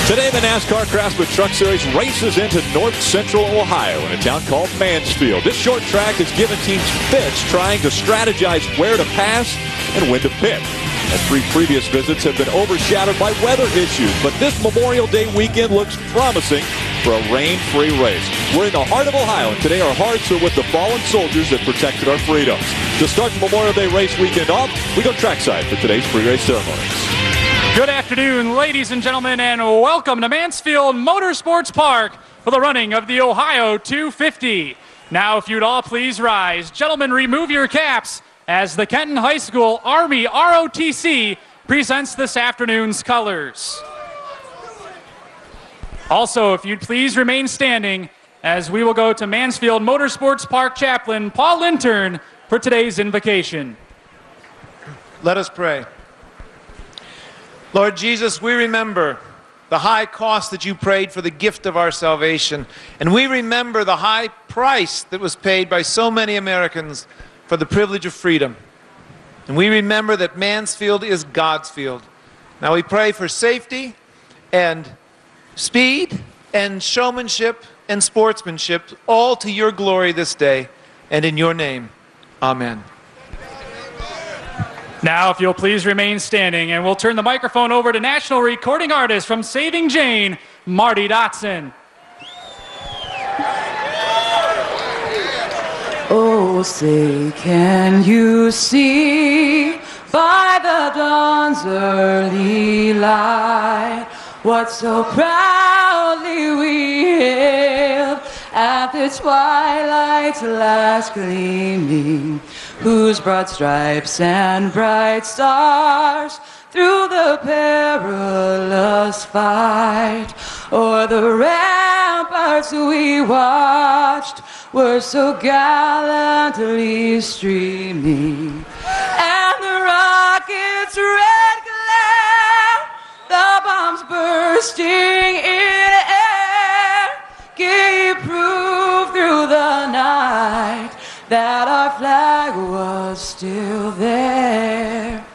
Today, the NASCAR Craftsman Truck Series races into north central Ohio in a town called Mansfield. This short track has given teams fits trying to strategize where to pass and when to pit. And 3 previous visits have been overshadowed by weather issues, but this Memorial Day weekend looks promising for a rain-free race. We're in the heart of Ohio, and today our hearts are with the fallen soldiers that protected our freedoms. To start the Memorial Day race weekend off, we go trackside for today's pre-race ceremonies. Good afternoon, ladies and gentlemen, and welcome to Mansfield Motorsports Park for the running of the Ohio 250. Now, if you'd all please rise. Gentlemen, remove your caps as the Kenton High School Army ROTC presents this afternoon's colors. Also, if you'd please remain standing as we will go to Mansfield Motorsports Park Chaplain Paul Lintern for today's invocation. Let us pray. Lord Jesus, we remember the high cost that you paid for the gift of our salvation, and we remember the high price that was paid by so many Americans for the privilege of freedom. And we remember that Mansfield is God's field. Now we pray for safety and speed and showmanship and sportsmanship, all to your glory this day, and in your name, amen. Now, if you'll please remain standing, and we'll turn the microphone over to national recording artist from Saving Jane, Marty Dotson. Oh, say, can you see by the dawn's early light what so proudly we hailed at the twilight's last gleaming, whose broad stripes and bright stars through the perilous fight o'er the ramparts we watched were so gallantly streaming, and the rocket's red glare, the bombs bursting in air, gave proof through the night that our flag was still there.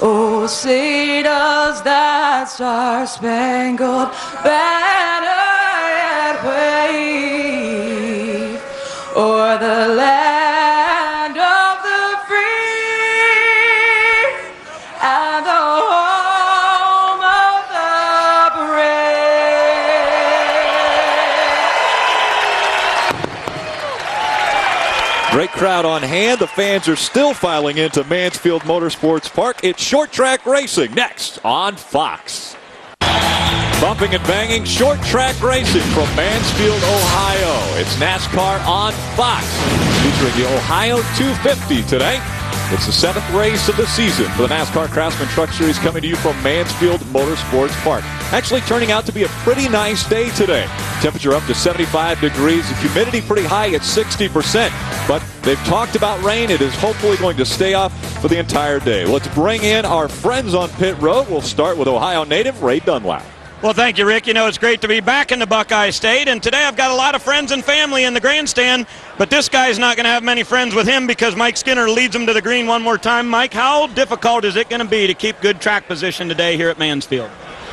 Oh, say does that star-spangled banner yet wave o'er the land of the free and the home of the brave? Great crowd on hand. The fans are still filing into Mansfield Motorsports Park. It's short track racing next on Fox. Bumping and banging short track racing from Mansfield, Ohio. It's NASCAR on Fox, featuring the Ohio 250 today. It's the 7th race of the season for the NASCAR Craftsman Truck Series, coming to you from Mansfield Motorsports Park. Actually turning out to be a pretty nice day today. Temperature up to 75 degrees. The humidity pretty high at 60%. But they've talked about rain. It is hopefully going to stay off for the entire day. Let's bring in our friends on pit road. We'll start with Ohio native Ray Dunlap. Well, thank you, Rick. You know, it's great to be back in the Buckeye State, and today I've got a lot of friends and family in the grandstand, but this guy's not going to have many friends with him because Mike Skinner leads him to the green one more time. Mike, how difficult is it going to be to keep good track position today here at Mansfield?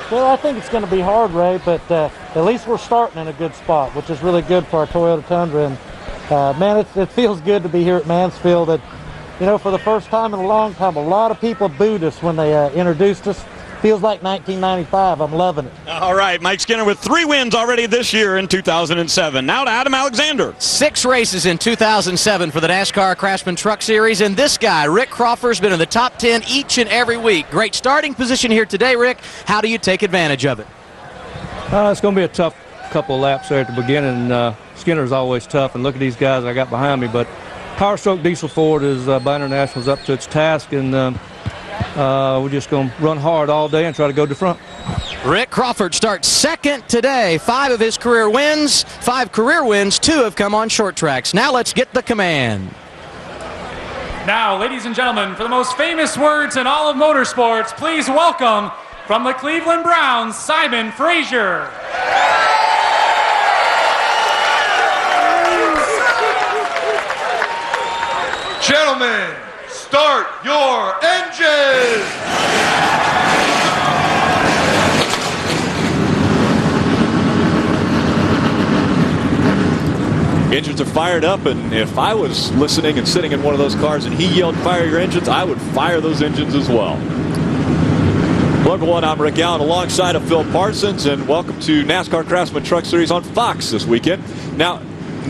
Well, I think it's going to be hard, Ray, but at least we're starting in a good spot, which is really good for our Toyota Tundra. And, man, it feels good to be here at Mansfield. And, you know, for the first time in a long time, a lot of people booed us when they introduced us. Feels like 1995. I'm loving it. All right, Mike Skinner with 3 wins already this year in 2007. Now to Adam Alexander. 6 races in 2007 for the NASCAR Craftsman Truck Series, and this guy, Rick Crawford's been in the top 10 each and every week. Great starting position here today, Rick. How do you take advantage of it? It's going to be a tough couple of laps there at the beginning. Skinner's always tough, and look at these guys I got behind me. But Power Stroke Diesel Ford is by International's up to its task, and we're just going to run hard all day and try to go to front. Rick Crawford starts second today. 5 of his career wins, 5 career wins, 2 have come on short tracks. Now let's get the command. Now, ladies and gentlemen, for the most famous words in all of motorsports, please welcome from the Cleveland Browns, Simon Frazier. Gentlemen, start your engines! engines are fired up, and if I was listening and sitting in one of those cars and he yelled, "Fire your engines," I would fire those engines as well. Hello everyone, I'm Rick Allen alongside of Phil Parsons, and welcome to NASCAR Craftsman Truck Series on Fox this weekend. Now,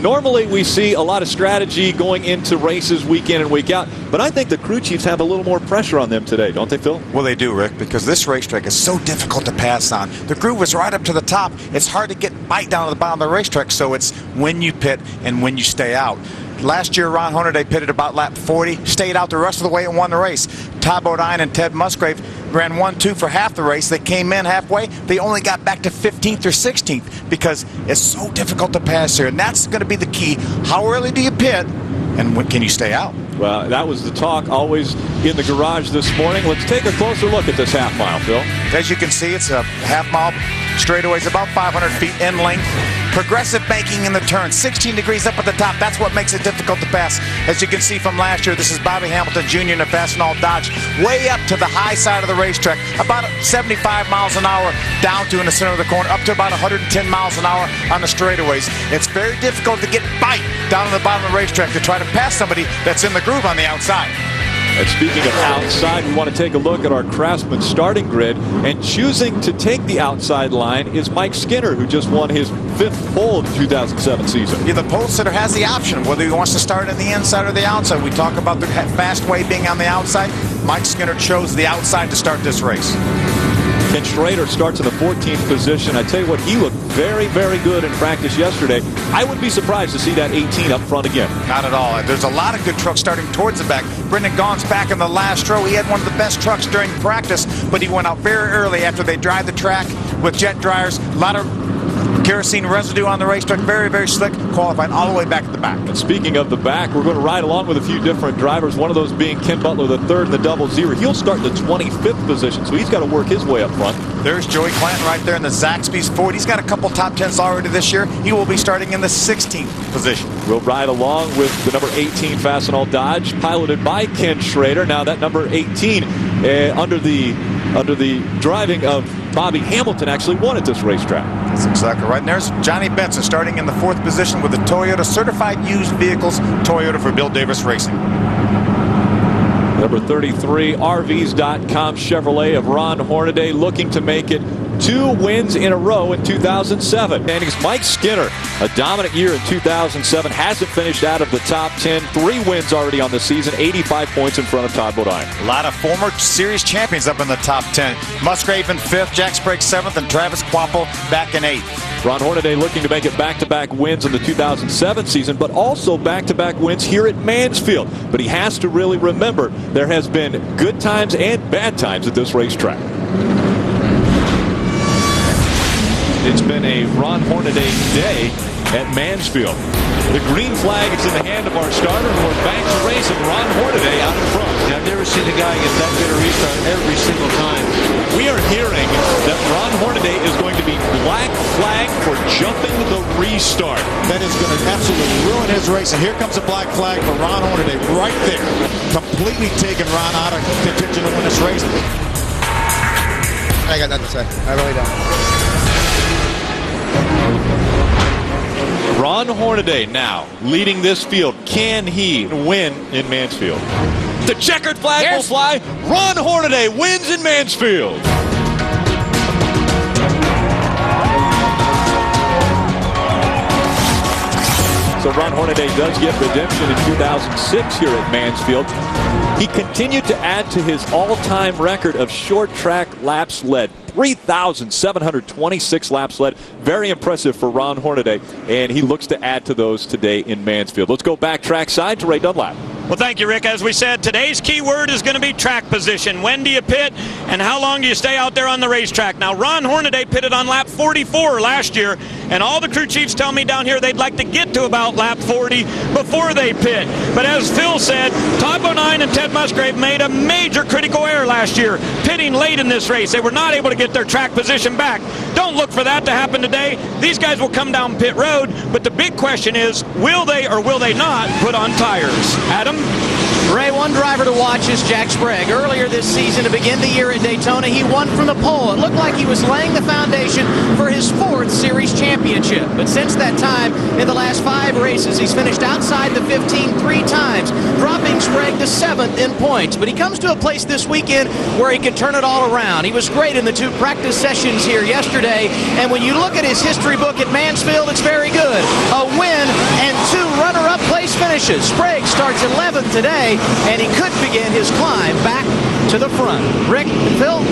normally we see a lot of strategy going into races week in and week out, but I think the crew chiefs have a little more pressure on them today, don't they, Phil? Well, they do, Rick, because this racetrack is so difficult to pass on. The groove is right up to the top. It's hard to get bite down to the bottom of the racetrack, so it's when you pit and when you stay out. Last year, Ron Hornaday pitted about lap 40, stayed out the rest of the way and won the race. Todd Bodine and Ted Musgrave ran 1-2 for half the race. They came in halfway. They only got back to 15th or 16th because it's so difficult to pass here. And that's going to be the key. How early do you pit and when can you stay out? Well, that was the talk always in the garage this morning. Let's take a closer look at this half mile, Phil. As you can see, it's a half mile straightaway. It's about 500 feet in length. Progressive banking in the turn, 16 degrees up at the top. That's what makes it difficult to pass. As you can see from last year, this is Bobby Hamilton Jr. in a Fastenal Dodge, way up to the high side of the racetrack, about 75 miles an hour down to in the center of the corner, up to about 110 miles an hour on the straightaways. It's very difficult to get bite down on the bottom of the racetrack to try to pass somebody that's in the groove on the outside. And speaking of outside, we want to take a look at our Craftsman starting grid. And choosing to take the outside line is Mike Skinner, who just won his 5th pole of the 2007 season. Yeah, the pole sitter has the option whether he wants to start on the inside or the outside. We talk about the fast way being on the outside. Mike Skinner chose the outside to start this race. Ken Schrader starts in the 14th position. I tell you what, he looked very, very good in practice yesterday. I wouldn't be surprised to see that 18 up front again. Not at all. There's a lot of good trucks starting towards the back. Brendan Gaughan's back in the last row. He had one of the best trucks during practice, but he went out very early after they dried the track with jet dryers. A lot of kerosene residue on the racetrack. Very, very slick. Qualified all the way back at the back. And speaking of the back, we're going to ride along with a few different drivers. One of those being Ken Butler, the 3rd in the double zero. He'll start in the 25th position, so he's got to work his way up front. There's Joey Clanton right there in the Zaxby's Ford. He's got a couple top 10s already this year. He will be starting in the 16th position. We'll ride along with the number 18 Fastenal Dodge, piloted by Ken Schrader. Now that number 18, under the driving of Bobby Hamilton, actually won at this racetrack. That's exactly right. And there's Johnny Benson starting in the 4th position with the Toyota Certified Used Vehicles, Toyota for Bill Davis Racing. Number 33, RVs.com Chevrolet of Ron Hornaday, looking to make it 2 wins in a row in 2007. And it's Mike Skinner, a dominant year in 2007, hasn't finished out of the top 10. 3 wins already on the season, 85 points in front of Todd Bodine. A lot of former series champions up in the top 10. Musgrave in 5th, Jack Sprague 7th, and Travis Quapple back in 8th. Ron Hornaday looking to make it back-to-back wins in the 2007 season, but also back-to-back wins here at Mansfield. But he has to really remember there has been good times and bad times at this racetrack. It's been a Ron Hornaday day at Mansfield. The green flag is in the hand of our starter, and we're back to racing. Ron Hornaday out in front. Yeah, I've never seen a guy get that good a restart every single time. We are hearing that Ron Hornaday is going to be black flag for jumping the restart. That is going to absolutely ruin his race. And here comes a black flag for Ron Hornaday right there. Completely taking Ron out of contention to win this race. I got nothing to say. I really don't. Ron Hornaday now leading this field. Can he win in Mansfield? The checkered flag will fly. Ron Hornaday wins in Mansfield. So Ron Hornaday does get redemption in 2006 here at Mansfield. He continued to add to his all-time record of short track laps led. 3,726 laps led. Very impressive for Ron Hornaday, and he looks to add to those today in Mansfield. Let's go back trackside to Ray Dunlap. Well, thank you, Rick. As we said, today's key word is going to be track position. When do you pit, and how long do you stay out there on the racetrack? Now, Ron Hornaday pitted on lap 44 last year, and all the crew chiefs tell me down here they'd like to get to about lap 40 before they pit. But as Phil said, Todd Bodine and Ted Musgrave made a major critical error last year, pitting late in this race. They were not able to get their track position back. Don't look for that to happen today. These guys will come down pit road, but the big question is, will they or will they not put on tires? Adam? Ray, one driver to watch is Jack Sprague. Earlier this season, to begin the year at Daytona, he won from the pole. It looked like he was laying the foundation for his 4th series championship. But since that time, in the last 5 races, he's finished outside the 15 3 times, dropping Sprague to 7th in points. But he comes to a place this weekend where he can turn it all around. He was great in the 2 practice sessions here yesterday. And when you look at his history book at Mansfield, it's very good. A win and 2 runner-up place finishes. Sprague starts 11th today, and he could begin his climb back to the front. Rick and Phil.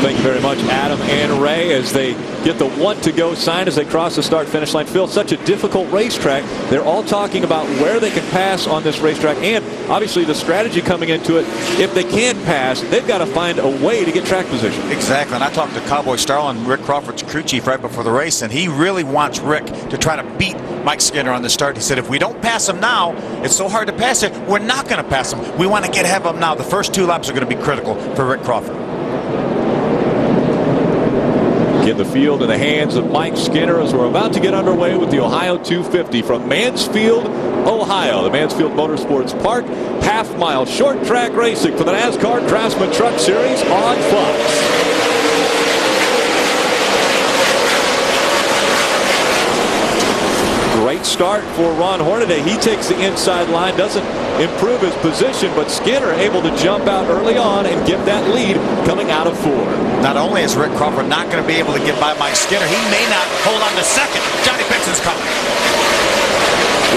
Thank you very much, Adam and Ray, as they get the 1 to go sign as they cross the start-finish line. Phil, such a difficult racetrack. They're all talking about where they can pass on this racetrack, and obviously the strategy coming into it. If they can't pass, they've got to find a way to get track position. Exactly, and I talked to Cowboy Starlin, Rick Crawford's crew chief, right before the race, and he really wants Rick to try to beat Mike Skinner on the start. He said, if we don't pass him now, it's so hard to pass it, we're not going to pass him. We want to get ahead of him now. The first 2 laps are going to be critical for Rick Crawford. Get the field in the hands of Mike Skinner as we're about to get underway with the Ohio 250 from Mansfield, Ohio. The Mansfield Motorsports Park, half-mile short track racing for the NASCAR Craftsman Truck Series on Fox. Great start for Ron Hornaday. He takes the inside line, doesn't improve his position, but Skinner able to jump out early on and get that lead coming out of 4. Not only is Rick Crawford not going to be able to get by Mike Skinner, he may not hold on to second. Johnny Benson's coming.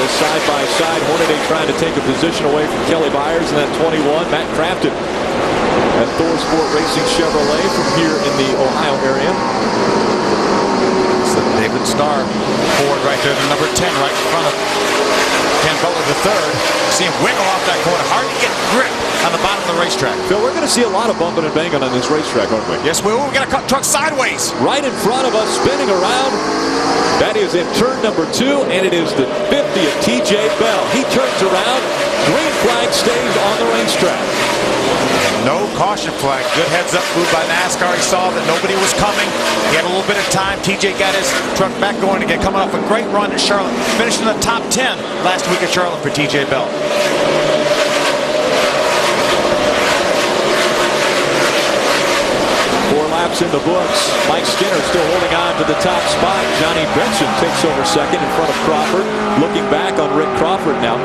With side by side, Hornaday trying to take a position away from Kelly Byers in that 21. Matt Crafton at Thor Sport Racing Chevrolet from here in the Ohio area. It's the David Starr Ford right there, the number 10 right in front of Ken Butler the third. See him wiggle off that corner. Hard to get grip on the bottom of the racetrack. Phil, we're going to see a lot of bumping and banging on this racetrack, aren't we? Yes, we will. We're going to cut truck sideways. Right in front of us, spinning around. That is in turn number 2, and it is the 50 of TJ Bell. He turns around. Green flag stays on the racetrack. No caution flag. Good heads up move by NASCAR. He saw that nobody was coming. He had a little bit of time. TJ got his truck back going again, coming off a great run at Charlotte. Finished in the top 10 last week at Charlotte for TJ Bell. 4 laps in the books. Mike Skinner still holding on to the top spot. Johnny Benson takes over second in front of Crawford. Looking back on Rick Crawford now.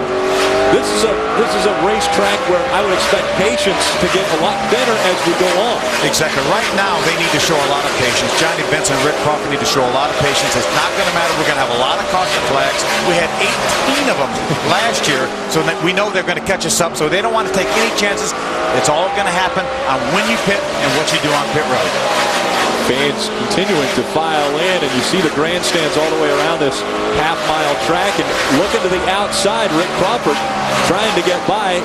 This is a racetrack where I would expect patience to get a lot better as we go on. Exactly. Right now, they need to show a lot of patience. Johnny Benson and Rick Crawford need to show a lot of patience. It's not going to matter. We're going to have a lot of caution flags. We had 18 of them last year, so that we know they're going to catch us up. So they don't want to take any chances. It's all going to happen on when you pit and what you do on pit road. Fans continuing to file in, and you see the grandstands all the way around this half-mile track. And looking to the outside, Rick Crawford trying to get by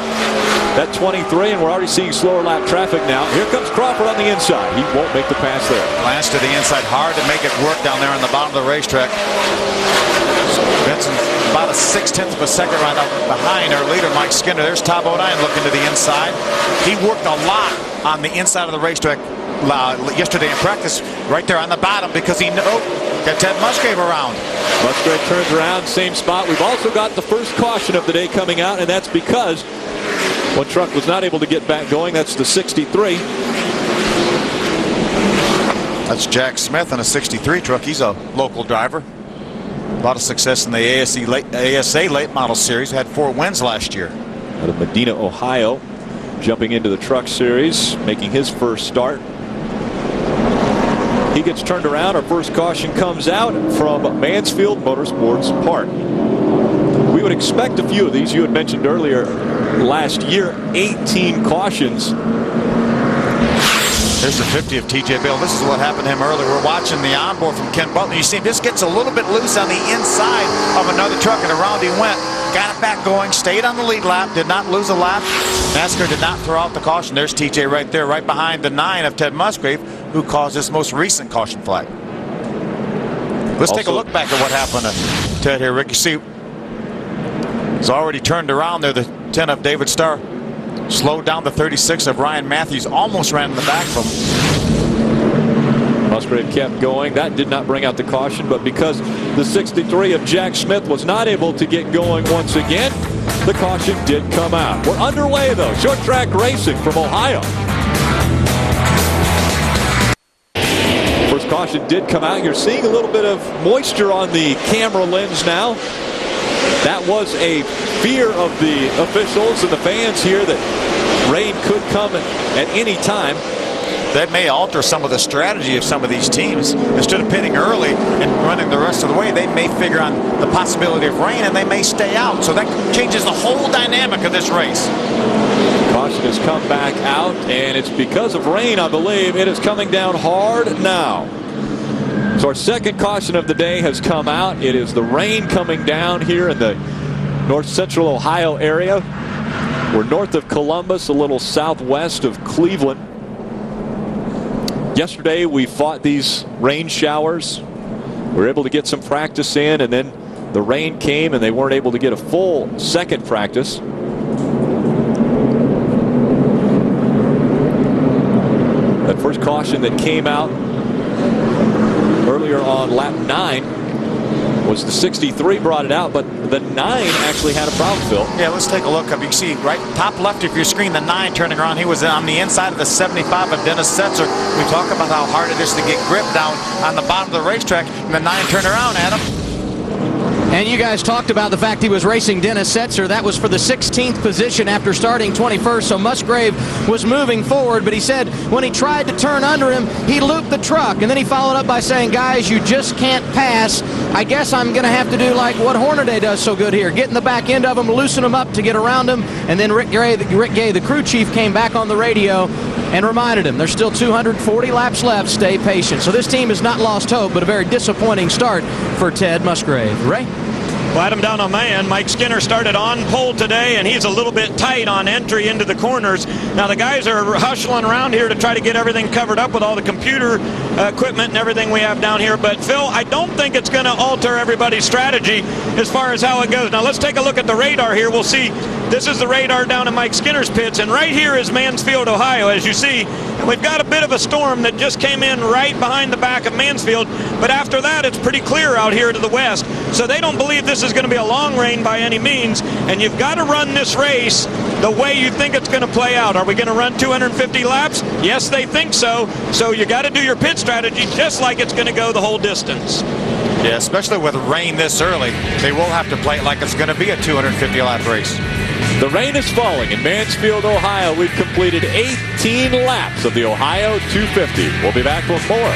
that 23, and we're already seeing slower lap traffic now. Here comes Crawford on the inside. He won't make the pass there. Glance to the inside, hard to make it work down there on the bottom of the racetrack. Benson about a 6/10 of a second right up behind our leader, Mike Skinner. There's Todd Bodine looking to the inside. He worked a lot on the inside of the racetrack yesterday in practice, right there on the bottom, because he got Ted Musgrave around. Musgrave turns around, same spot. We've also got the first caution of the day coming out, and that's because one truck was not able to get back going. That's the 63. That's Jack Smith in a 63 truck. He's a local driver. A lot of success in the ASA late model series. Had 4 wins last year. Out of Medina, Ohio, jumping into the truck series, making his first start. He gets turned around. Our first caution comes out from Mansfield Motorsports Park. We would expect a few of these. You had mentioned earlier last year 18 cautions. There's the 50 of TJ Bell. This is what happened to him earlier. We're watching the onboard from Ken Butler. You see him just gets a little bit loose on the inside of another truck, and around he went. Got it back going, stayed on the lead lap, did not lose a lap. NASCAR did not throw out the caution. There's TJ right there, right behind the 9 of Ted Musgrave, who caused this most recent caution flag. Let's take a look back at what happened to Ted here, Rick. You see, he's already turned around there, the 10 of David Starr. Slowed down the 36 of Ryan Matthews, almost ran in the back from him. Musgrave kept going. That did not bring out the caution, but because the 63 of Jack Smith was not able to get going once again, the caution did come out. We're underway, though. Short track racing from Ohio. First caution did come out. You're seeing a little bit of moisture on the camera lens now. That was a fear of the officials and the fans here that rain could come at any time. That may alter some of the strategy of some of these teams. Instead of pitting early and running the rest of the way, they may figure on the possibility of rain and they may stay out. So that changes the whole dynamic of this race. Caution has come back out, and it's because of rain, I believe. It is coming down hard now. So our second caution of the day has come out. It is the rain coming down here in the north central Ohio area. We're north of Columbus, a little southwest of Cleveland. Yesterday we fought these rain showers. We were able to get some practice in, and then the rain came and they weren't able to get a full second practice. That first caution that came out earlier on lap 9 was the 63 brought it out, but the 9 actually had a problem, Phil. Yeah, let's take a look up. You can see right top left of your screen, the 9 turning around. He was on the inside of the 75 of Dennis Setzer. We talk about how hard it is to get grip down on the bottom of the racetrack, and the 9 turned around, Adam. And you guys talked about the fact he was racing Dennis Setzer. That was for the 16th position after starting 21st. So Musgrave was moving forward, but he said when he tried to turn under him, he looped the truck. And then he followed up by saying, guys, you just can't pass. I guess I'm going to have to do like what Hornaday does so good here. Get in the back end of him, loosen him up to get around him. And then Rick Gay, the crew chief, came back on the radio and reminded him there's still 240 laps left. Stay patient. So this team has not lost hope, but a very disappointing start for Ted Musgrave. Ray? Well, Adam, down on my end, Mike Skinner started on pole today, and he's a little bit tight on entry into the corners. Now, the guys are hustling around here to try to get everything covered up with all the computer equipment and everything we have down here. But, Phil, I don't think it's going to alter everybody's strategy as far as how it goes. Now, let's take a look at the radar here. We'll see. This is the radar down in Mike Skinner's pits, and right here is Mansfield, Ohio, as you see. And we've got a bit of a storm that just came in right behind the back of Mansfield, but after that, it's pretty clear out here to the west. So they don't believe this is going to be a long rain by any means, and you've got to run this race the way you think it's going to play out. Are we going to run 250 laps? Yes, they think so. So you got to do your pit strategy just like it's going to go the whole distance. Yeah, especially with rain this early, they will have to play it like it's going to be a 250-lap race. The rain is falling in Mansfield, Ohio. We've completed 18 laps of the Ohio 250. We'll be back with more.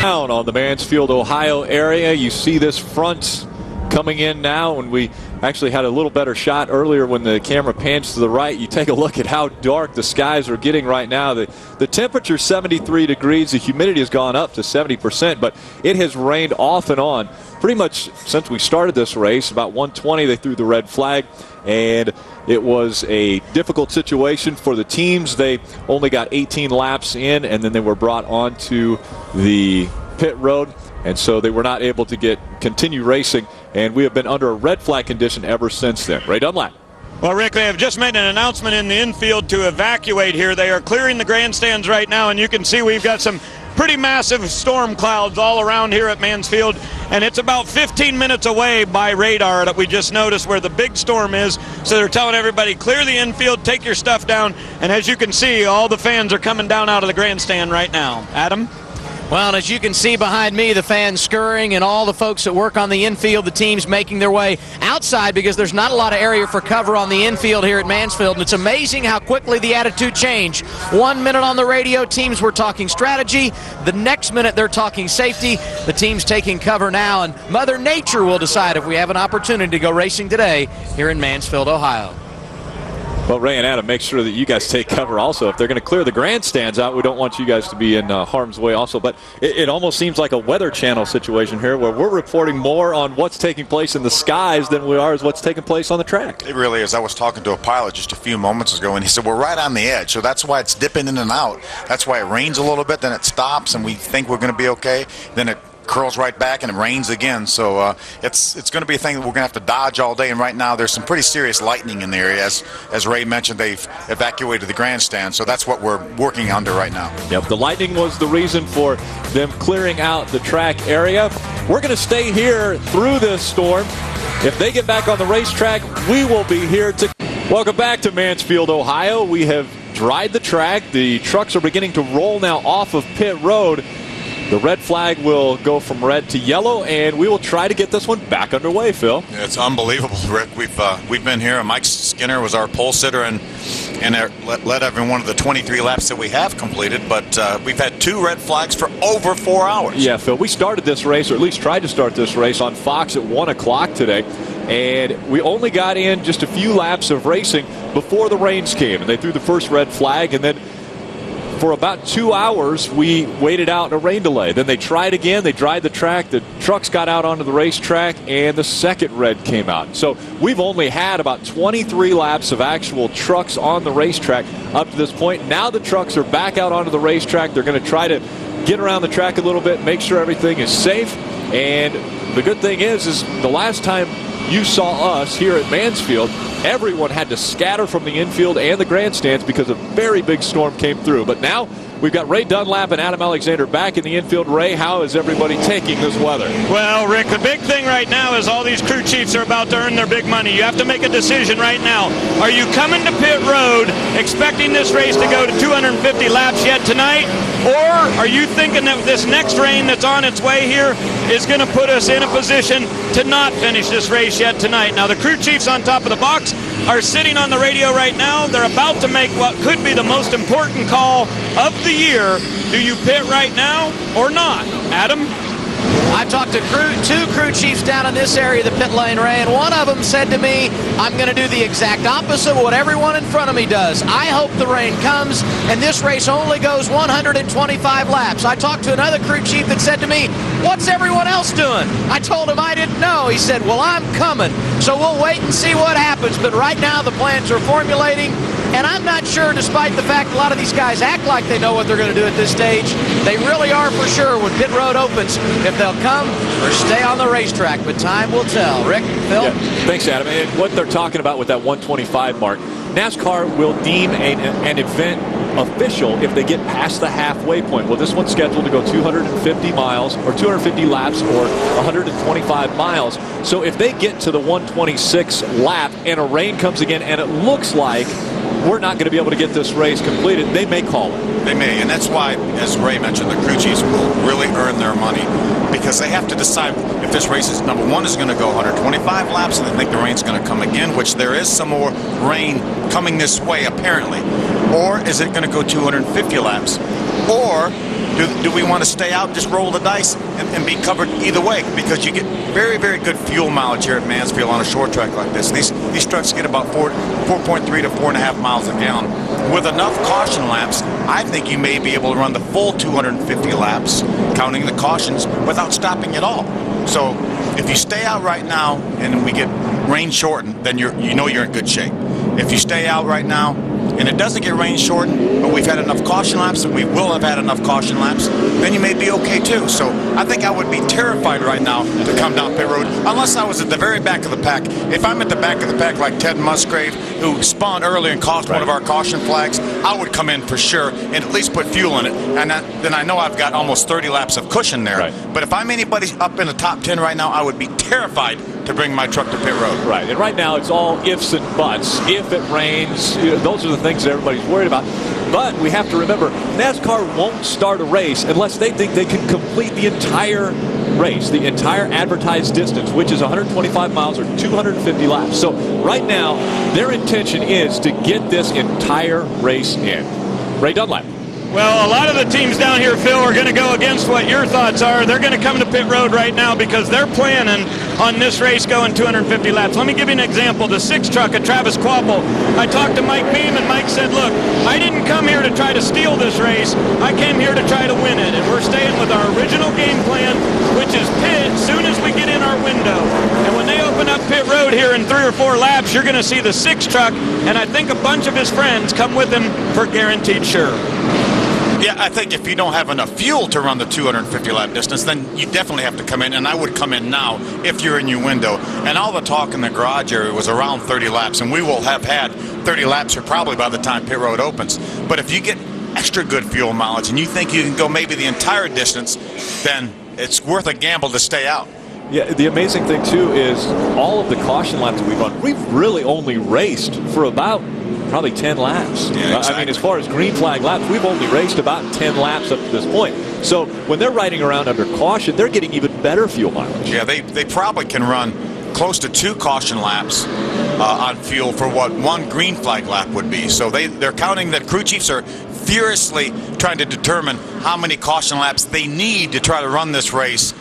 Down on the Mansfield, Ohio area, you see this front coming in now, and we actually had a little better shot earlier when the camera pans to the right. You take a look at how dark the skies are getting right now. The temperature is 73 degrees. The humidity has gone up to 70%, but it has rained off and on pretty much since we started this race. About 1:20 they threw the red flag, and it was a difficult situation for the teams. They only got 18 laps in, and then they were brought onto the pit road, and so they were not able to continue racing, and we have been under a red flag condition ever since then. Ray Dunlap. Well, Rick, they have just made an announcement in the infield to evacuate here. They are clearing the grandstands right now, and you can see we've got some pretty massive storm clouds all around here at Mansfield, and it's about 15 minutes away by radar that we just noticed where the big storm is. So they're telling everybody, clear the infield, take your stuff down, and as you can see, all the fans are coming down out of the grandstand right now. Adam? Well, and as you can see behind me, the fans scurrying and all the folks that work on the infield, the teams making their way outside because there's not a lot of area for cover on the infield here at Mansfield. And it's amazing how quickly the attitude changed. 1 minute on the radio, teams were talking strategy. The next minute, they're talking safety. The team's taking cover now, and Mother Nature will decide if we have an opportunity to go racing today here in Mansfield, Ohio. Well, Ray and Adam, make sure that you guys take cover also. If they're going to clear the grandstands out, we don't want you guys to be in harm's way also. But it almost seems like a Weather Channel situation here where we're reporting more on what's taking place in the skies than we are as what's taking place on the track. It really is. I was talking to a pilot just a few moments ago, and he said, we're right on the edge. So that's why it's dipping in and out. That's why it rains a little bit, then it stops, and we think we're going to be okay. Then it curls right back and it rains again. So it's going to be a thing that we're going to have to dodge all day. And right now there's some pretty serious lightning in the area. As Ray mentioned, they've evacuated the grandstand. So that's what we're working under right now. Yep, the lightning was the reason for them clearing out the track area. We're going to stay here through this storm. If they get back on the racetrack, we will be here to... Welcome back to Mansfield, Ohio. We have dried the track. The trucks are beginning to roll now off of pit road. The red flag will go from red to yellow, and we will try to get this one back underway, Phil. Yeah, it's unbelievable, Rick. We've been here, and Mike Skinner was our pole sitter and led every one of the 23 laps that we have completed, but we've had 2 red flags for over 4 hours. Yeah, Phil, we started this race, or at least tried to start this race on Fox at 1 o'clock today, and we only got in just a few laps of racing before the rains came, and they threw the first red flag, and then for about 2 hours, we waited out in a rain delay. Then they tried again. They dried the track. The trucks got out onto the racetrack, and the second red came out. So we've only had about 23 laps of actual trucks on the racetrack up to this point. Now the trucks are back out onto the racetrack. They're going to try to get around the track a little bit, make sure everything is safe. And the good thing is the last time you saw us here at Mansfield, everyone had to scatter from the infield and the grandstands because a very big storm came through. But now we've got Ray Dunlap and Adam Alexander back in the infield. Ray, how is everybody taking this weather? Well, Rick, the big thing right now is all these crew chiefs are about to earn their big money. You have to make a decision right now. Are you coming to pit road expecting this race to go to 250 laps yet tonight? Or are you thinking that this next rain that's on its way here is going to put us in a position to not finish this race yet tonight? Now, the crew chiefs on top of the box are sitting on the radio right now. They're about to make what could be the most important call of the year. Do you pit right now or not? Adam? I talked to 2 crew chiefs down in this area of the pit lane, Ray, and one of them said to me, I'm going to do the exact opposite of what everyone in front of me does. I hope the rain comes, and this race only goes 125 laps. I talked to another crew chief that said to me, what's everyone else doing? I told him I didn't know. He said, well, I'm coming. So we'll wait and see what happens, but right now the plans are formulating, and I'm not sure, despite the fact a lot of these guys act like they know what they're going to do at this stage, they really are for sure when pit road opens if they'll come or stay on the racetrack, but time will tell. Rick, Phil? Yeah, thanks, Adam. And what they're talking about with that 125 mark, NASCAR will deem an event official if they get past the halfway point. Well, this one's scheduled to go 250 miles or 250 laps or 125 miles. So if they get to the 126 lap and a rain comes again and it looks like we're not going to be able to get this race completed, they may call it. They may, and that's why, as Ray mentioned, the crew chiefs will really earn their money because they have to decide if this race is, number one, is going to go 125 laps, and they think the rain's going to come again, which there is some more rain coming this way, apparently. Or is it going to go 250 laps? Or do we want to stay out and just roll the dice and be covered either way? Because you get very, very good fuel mileage here at Mansfield on a short track like this. These trucks get about 4.3 to 4.5 miles a gallon. With enough caution laps, I think you may be able to run the full 250 laps, counting the cautions, without stopping at all. So if you stay out right now and we get rain shortened, then you know you're in good shape. If you stay out right now and it doesn't get rain shortened, but we've had enough caution laps, and we will have had enough caution laps, then you may be okay too. So I think I would be terrified right now to come down pit road, unless I was at the very back of the pack. If I'm at the back of the pack like Ted Musgrave, who spawned early and cost one of our caution flags, I would come in for sure and at least put fuel in it. And then I know I've got almost 30 laps of cushion there. Right. But if I'm anybody up in the top 10 right now, I would be terrified to bring my truck to pit road. Right, and right now it's all ifs and buts. If it rains, those are the things that everybody's worried about. But we have to remember, NASCAR won't start a race unless they think they can complete the entire race, the entire advertised distance, which is 125 miles or 250 laps. So right now, their intention is to get this entire race in. Ray Dunlap. Well, a lot of the teams down here, Phil, are going to go against what your thoughts are. They're going to come to pit road right now because they're planning on this race going 250 laps. Let me give you an example. The 6 truck at Travis Quapple, I talked to Mike Beam, and Mike said, look, I didn't come here to try to steal this race. I came here to try to win it, and we're staying with our original game plan, which is pit as soon as we get in our window. And when they open up pit road here in 3 or 4 laps, you're going to see the 6 truck, and I think a bunch of his friends come with him for guaranteed sure. Yeah, I think if you don't have enough fuel to run the 250-lap distance, then you definitely have to come in, and I would come in now if you're in your window. And all the talk in the garage area was around 30 laps, and we will have had 30 laps here probably by the time pit road opens. But if you get extra good fuel mileage and you think you can go maybe the entire distance, then it's worth a gamble to stay out. Yeah, the amazing thing, too, is all of the caution laps we've run, we've really only raced for about probably 10 laps. Yeah, exactly. I mean, as far as green flag laps, we've only raced about 10 laps up to this point. So when they're riding around under caution, they're getting even better fuel mileage. Yeah, they probably can run close to 2 caution laps on fuel for what 1 green flag lap would be. So they're counting that crew chiefs are furiously trying to determine how many caution laps they need to try to run this race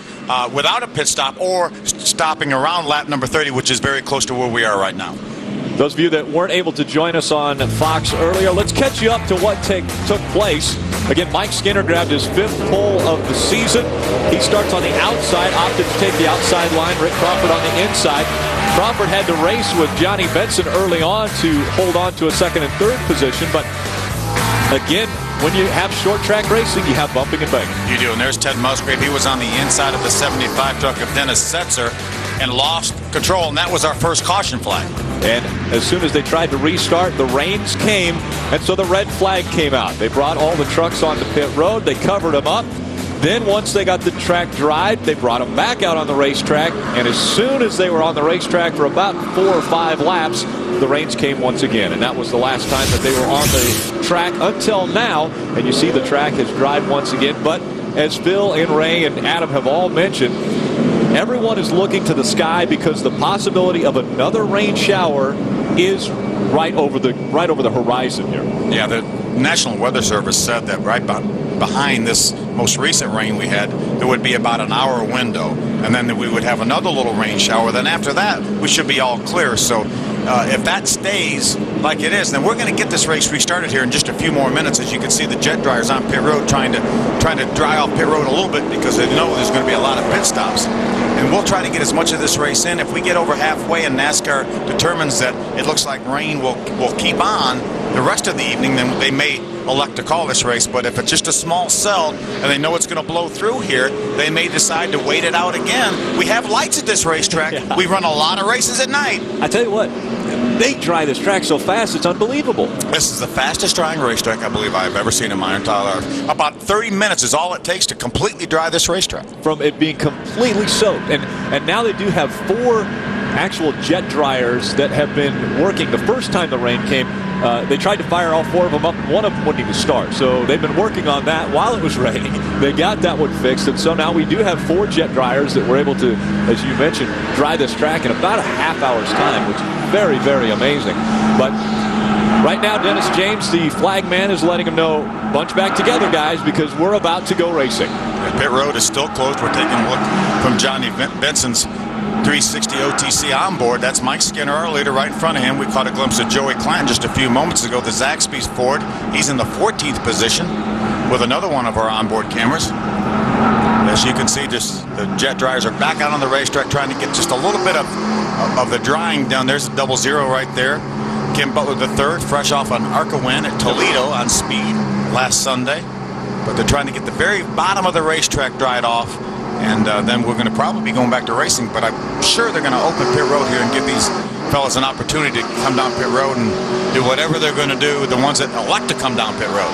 without a pit stop or stopping around lap number 30, which is very close to where we are right now. Those of you that weren't able to join us on Fox earlier, let's catch you up to what took place. Again, Mike Skinner grabbed his 5th pole of the season. He starts on the outside, opted to take the outside line. Rick Crawford on the inside. Crawford had to race with Johnny Benson early on to hold on to a 2nd and 3rd position, but again, when you have short track racing, you have bumping and banging. You do, and there's Ted Musgrave. He was on the inside of the 75 truck of Dennis Setzer and lost control, and that was our first caution flag. And as soon as they tried to restart, the rains came, and so the red flag came out. They brought all the trucks onto pit road. They covered them up. Then once they got the track dried, they brought them back out on the racetrack, and as soon as they were on the racetrack for about 4 or 5 laps, the rains came once again, and that was the last time that they were on the track until now. And you see the track has dried once again, but as Phil and Ray and Adam have all mentioned, everyone is looking to the sky because the possibility of another rain shower is right over the horizon here. Yeah, the National Weather Service said that right behind this most recent rain we had, there would be about an hour window, and then we would have another little rain shower. Then after that, we should be all clear. So if that stays like it is, then we're going to get this race restarted here in just a few more minutes. As you can see, the jet dryers on pit road trying to dry off pit road a little bit because they know there's going to be a lot of pit stops. And we'll try to get as much of this race in. If we get over halfway and NASCAR determines that it looks like rain will keep on the rest of the evening, then they may elect to call this race. But if it's just a small cell and they know it's going to blow through here, they may decide to wait it out again. We have lights at this racetrack. Yeah. We run a lot of races at night. I tell you what, they dry this track so fast, it's unbelievable. This is the fastest drying racetrack I believe I've ever seen in my entire life. About 30 minutes is all it takes to completely dry this racetrack. From it being completely soaked. And now they do have 4 actual jet dryers that have been working. The first time the rain came, they tried to fire all 4 of them up, and one of them wouldn't even start. So they've been working on that while it was raining. They got that one fixed, and so now we do have 4 jet dryers that were able to, as you mentioned, dry this track in about a half hour's time, which is very, very amazing. But right now, Dennis James, the flag man, is letting them know, bunch back together, guys, because we're about to go racing. The pit road is still closed. We're taking a look from Johnny Benson's 360 OTC on board. That's Mike Skinner, our leader, right in front of him. We caught a glimpse of Joey Clanton just a few moments ago, the Zaxby's Ford. He's in the 14th position with another one of our onboard cameras. As you can see, just the jet dryers are back out on the racetrack trying to get just a little bit of the drying done. There's a 00 right there. Kim Butler III, fresh off an ARCA win at Toledo on speed last Sunday. But they're trying to get the very bottom of the racetrack dried off. And then we're going to probably be going back to racing, but I'm sure they're going to open pit road here and give these fellas an opportunity to come down pit road and do whatever they're going to do, the ones that elect to come down pit road.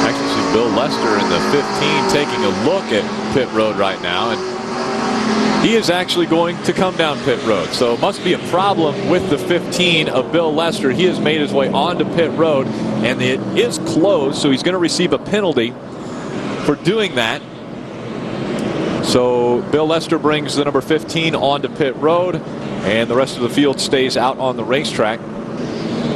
Actually, see Bill Lester in the 15 taking a look at pit road right now, and he is actually going to come down pit road. So it must be a problem with the 15 of Bill Lester. He has made his way onto pit road, and it is closed, so he's going to receive a penalty for doing that. So Bill Lester brings the number 15 onto pit road, and the rest of the field stays out on the racetrack.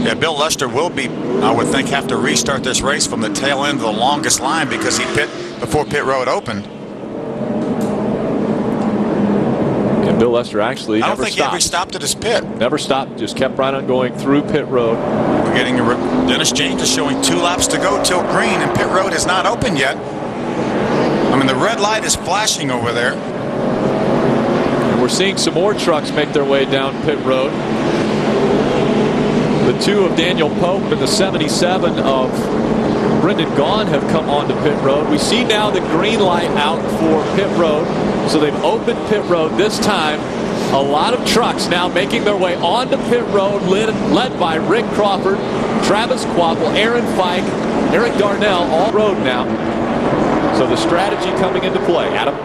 Yeah, Bill Lester will be, I would think, have to restart this race from the tail end of the longest line because he pit before pit road opened. And Bill Lester actually I don't think he ever stopped at his pit. Never stopped, just kept right on going through pit road. We're getting Dennis James is showing 2 laps to go till green, and pit road is not open yet. I mean, the red light is flashing over there. And we're seeing some more trucks make their way down pit road. The 2 of Daniel Pope and the 77 of Brendan Gaughan have come onto pit road. We see now the green light out for pit road. So they've opened pit road this time. A lot of trucks now making their way onto pit road, led by Rick Crawford, Travis Kvapil, Aaron Fike, Eric Darnell, all road now. So the strategy coming into play. Adam?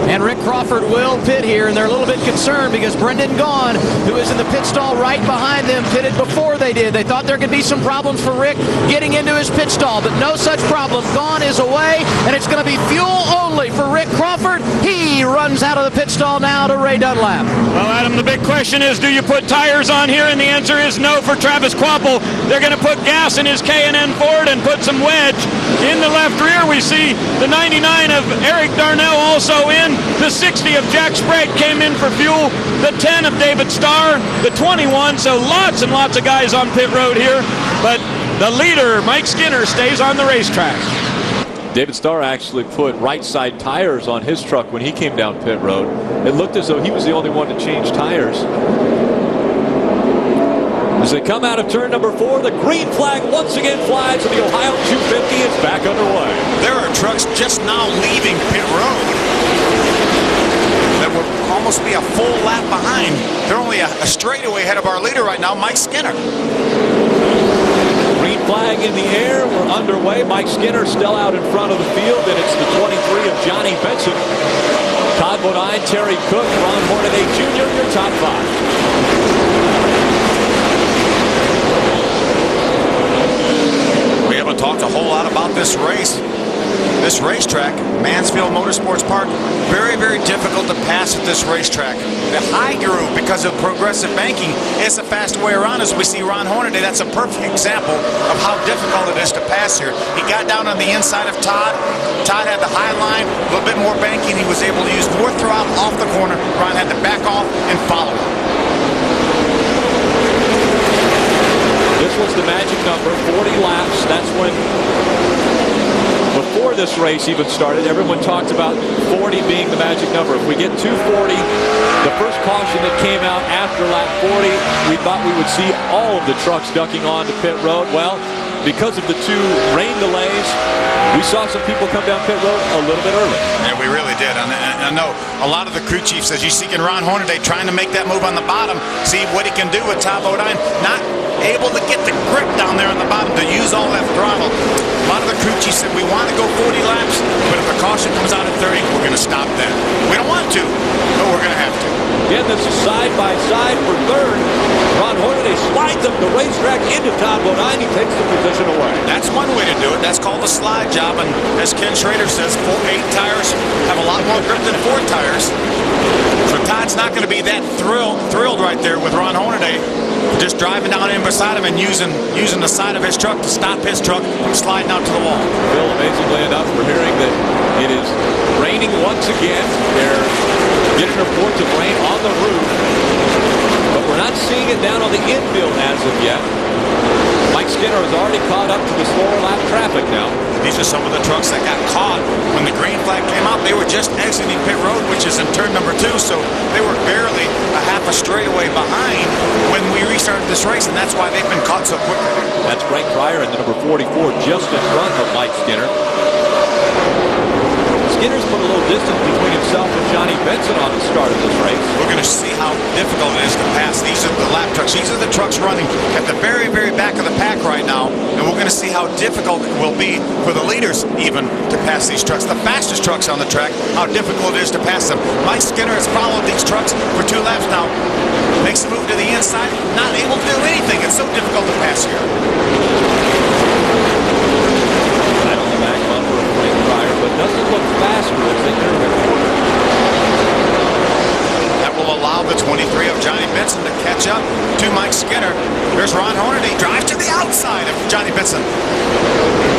And Rick Crawford will pit here, and they're a little bit concerned because Brendan Gaughan, who is in the pit stall right behind them, pitted before they did. They thought there could be some problems for Rick getting into his pit stall, but no such problem. Gaughan is away, and it's going to be fuel only for Rick Crawford. He runs out of the pit stall now to Ray Dunlap. Well, Adam, the big question is, do you put tires on here? And the answer is no for Travis Kvapil. They're going to put gas in his K&N Ford and put some wedge. In the left rear, we see the 99 of Eric Darnell also in. The 60 of Jack Sprague came in for fuel. The 10 of David Starr. The 21. So lots and lots of guys on pit road here. But the leader, Mike Skinner, stays on the racetrack. David Starr actually put right side tires on his truck when he came down pit road. It looked as though he was the only one to change tires. As they come out of turn number 4, the green flag once again flies, and the Ohio 250 is back underway. There are trucks just now leaving pit road that would almost be a full lap behind. They're only a straightaway ahead of our leader right now, Mike Skinner. Green flag in the air. We're underway. Mike Skinner still out in front of the field, and it's the 23 of Johnny Benson. Todd Bodine, Terry Cook, Ron Hornaday Jr., your top 5. We haven't talked a whole lot about this race. This racetrack, Mansfield Motorsports Park, very, very difficult to pass at this racetrack. The high groove, because of progressive banking, is the fast way around. As we see Ron Hornaday, that's a perfect example of how difficult it is to pass here. He got down on the inside of Todd. Todd had the high line, a little bit more banking. He was able to use more throttle off the corner. Ron had to back off and follow. This was the magic number, 40 laps. That's when, before this race even started, everyone talked about 40 being the magic number. If we get 240, the first caution that came out after lap 40, we thought we would see all of the trucks ducking onto pit road. Well, because of the 2 rain delays, we saw some people come down pit road a little bit early. Yeah, we really did. And I know a lot of the crew chiefs, as you see in Ron Hornaday, trying to make that move on the bottom, see what he can do with Todd Bodine, not able to get the grip down there on the bottom to use all that throttle. A lot of the crew chiefs said, we want to go 40 laps, but if the caution comes out at 30, we're going to stop then. We don't want to, but we're going to have to. Again, this is side by side for third. Ron Hornaday slides up the racetrack into Todd Bodine. He takes the position away. That's one way to do it. That's called a slide job. And as Ken Schrader says, 8 tires have a lot more grip than 4 tires. So Todd's not going to be that thrilled right there with Ron Hornaday just driving down in beside him and using the side of his truck to stop his truck from sliding out to the wall. Bill, amazingly enough, we're hearing that it is raining once again. They're getting reports of rain on the roof, but we're not seeing it down on the infield as of yet. Mike Skinner has already caught up to the slower lap traffic now. These are some of the trucks that got caught when the green flag came out. They were just exiting pit road, which is in turn number 2, so they were barely a half a straightaway behind when we restarted this race, and that's why they've been caught so quickly. That's Frank Pryor in the number 44, just in front of Mike Skinner. Skinner's put a little distance between himself and Johnny Benson on the start of this race. We're going to see how difficult it is to pass. These are the lap trucks. These are the trucks running at the very, very back of the pack right now, and we're going to see how difficult it will be for the leaders even to pass these trucks. The fastest trucks on the track, how difficult it is to pass them. Mike Skinner has followed these trucks for 2 laps now. Makes the move to the inside, not able to do anything. It's so difficult to pass here. But doesn't look faster as they enter the corner. That will allow the 23 of Johnny Benson to catch up to Mike Skinner. There's Ron Hornaday, drives to the outside of Johnny Benson.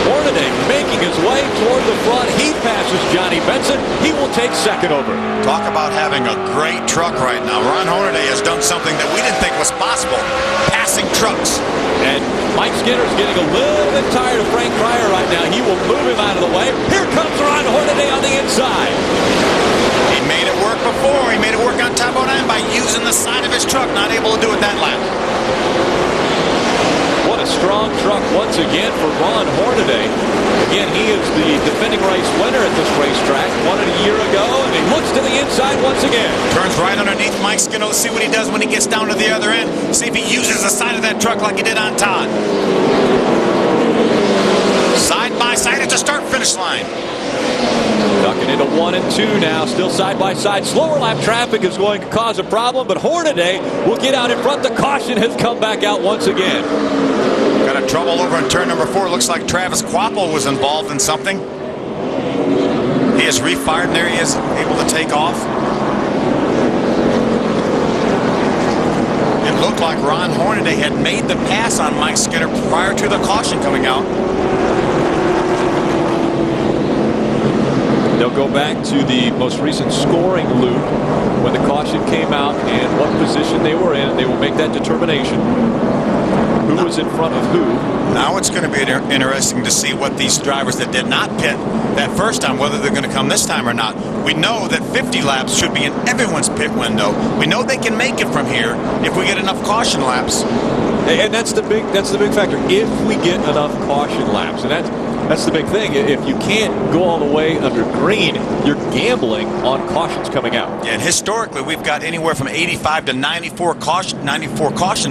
Hornaday making his way toward the front. He passes Johnny Benson. He will take second over. Talk about having a great truck right now. Ron Hornaday has done something that we didn't think was possible, passing trucks. And Mike Skinner's getting a little bit tired of Frank Pryor right now. He will move him out of the way. Here comes Ron Hornaday on the inside. He made it work before. He made it work on Todd Bodine by using the side of his truck. Not able to do it that lap. What a a strong truck once again for Ron Hornaday. Again, he is the defending race winner at this racetrack. Won it a year ago, and he looks to the inside once again. Turns right underneath Mike Skinner. Let's see what he does when he gets down to the other end. See if he uses the side of that truck like he did on Todd. Side by side at the start-finish line. Ducking into 1 and 2 now, still side by side. Slower lap traffic is going to cause a problem, but Hornaday will get out in front. The caution has come back out once again. Got a trouble over in turn number 4. Looks like Travis Quapple was involved in something. He has refired, and there he is, able to take off. It looked like Ron Hornaday had made the pass on Mike Skinner prior to the caution coming out. They'll go back to the most recent scoring loop when the caution came out and what position they were in. They will make that determination. Who was in front of who? Now it's going to be interesting to see what these drivers that did not pit that first time, whether they're going to come this time or not. We know that 50 laps should be in everyone's pit window. We know they can make it from here if we get enough caution laps. And that's the big factor. If we get enough caution laps, and that's the big thing. If you can't go all the way under green, you're gambling on cautions coming out. Yeah, and historically, we've got anywhere from 85 to 94 caution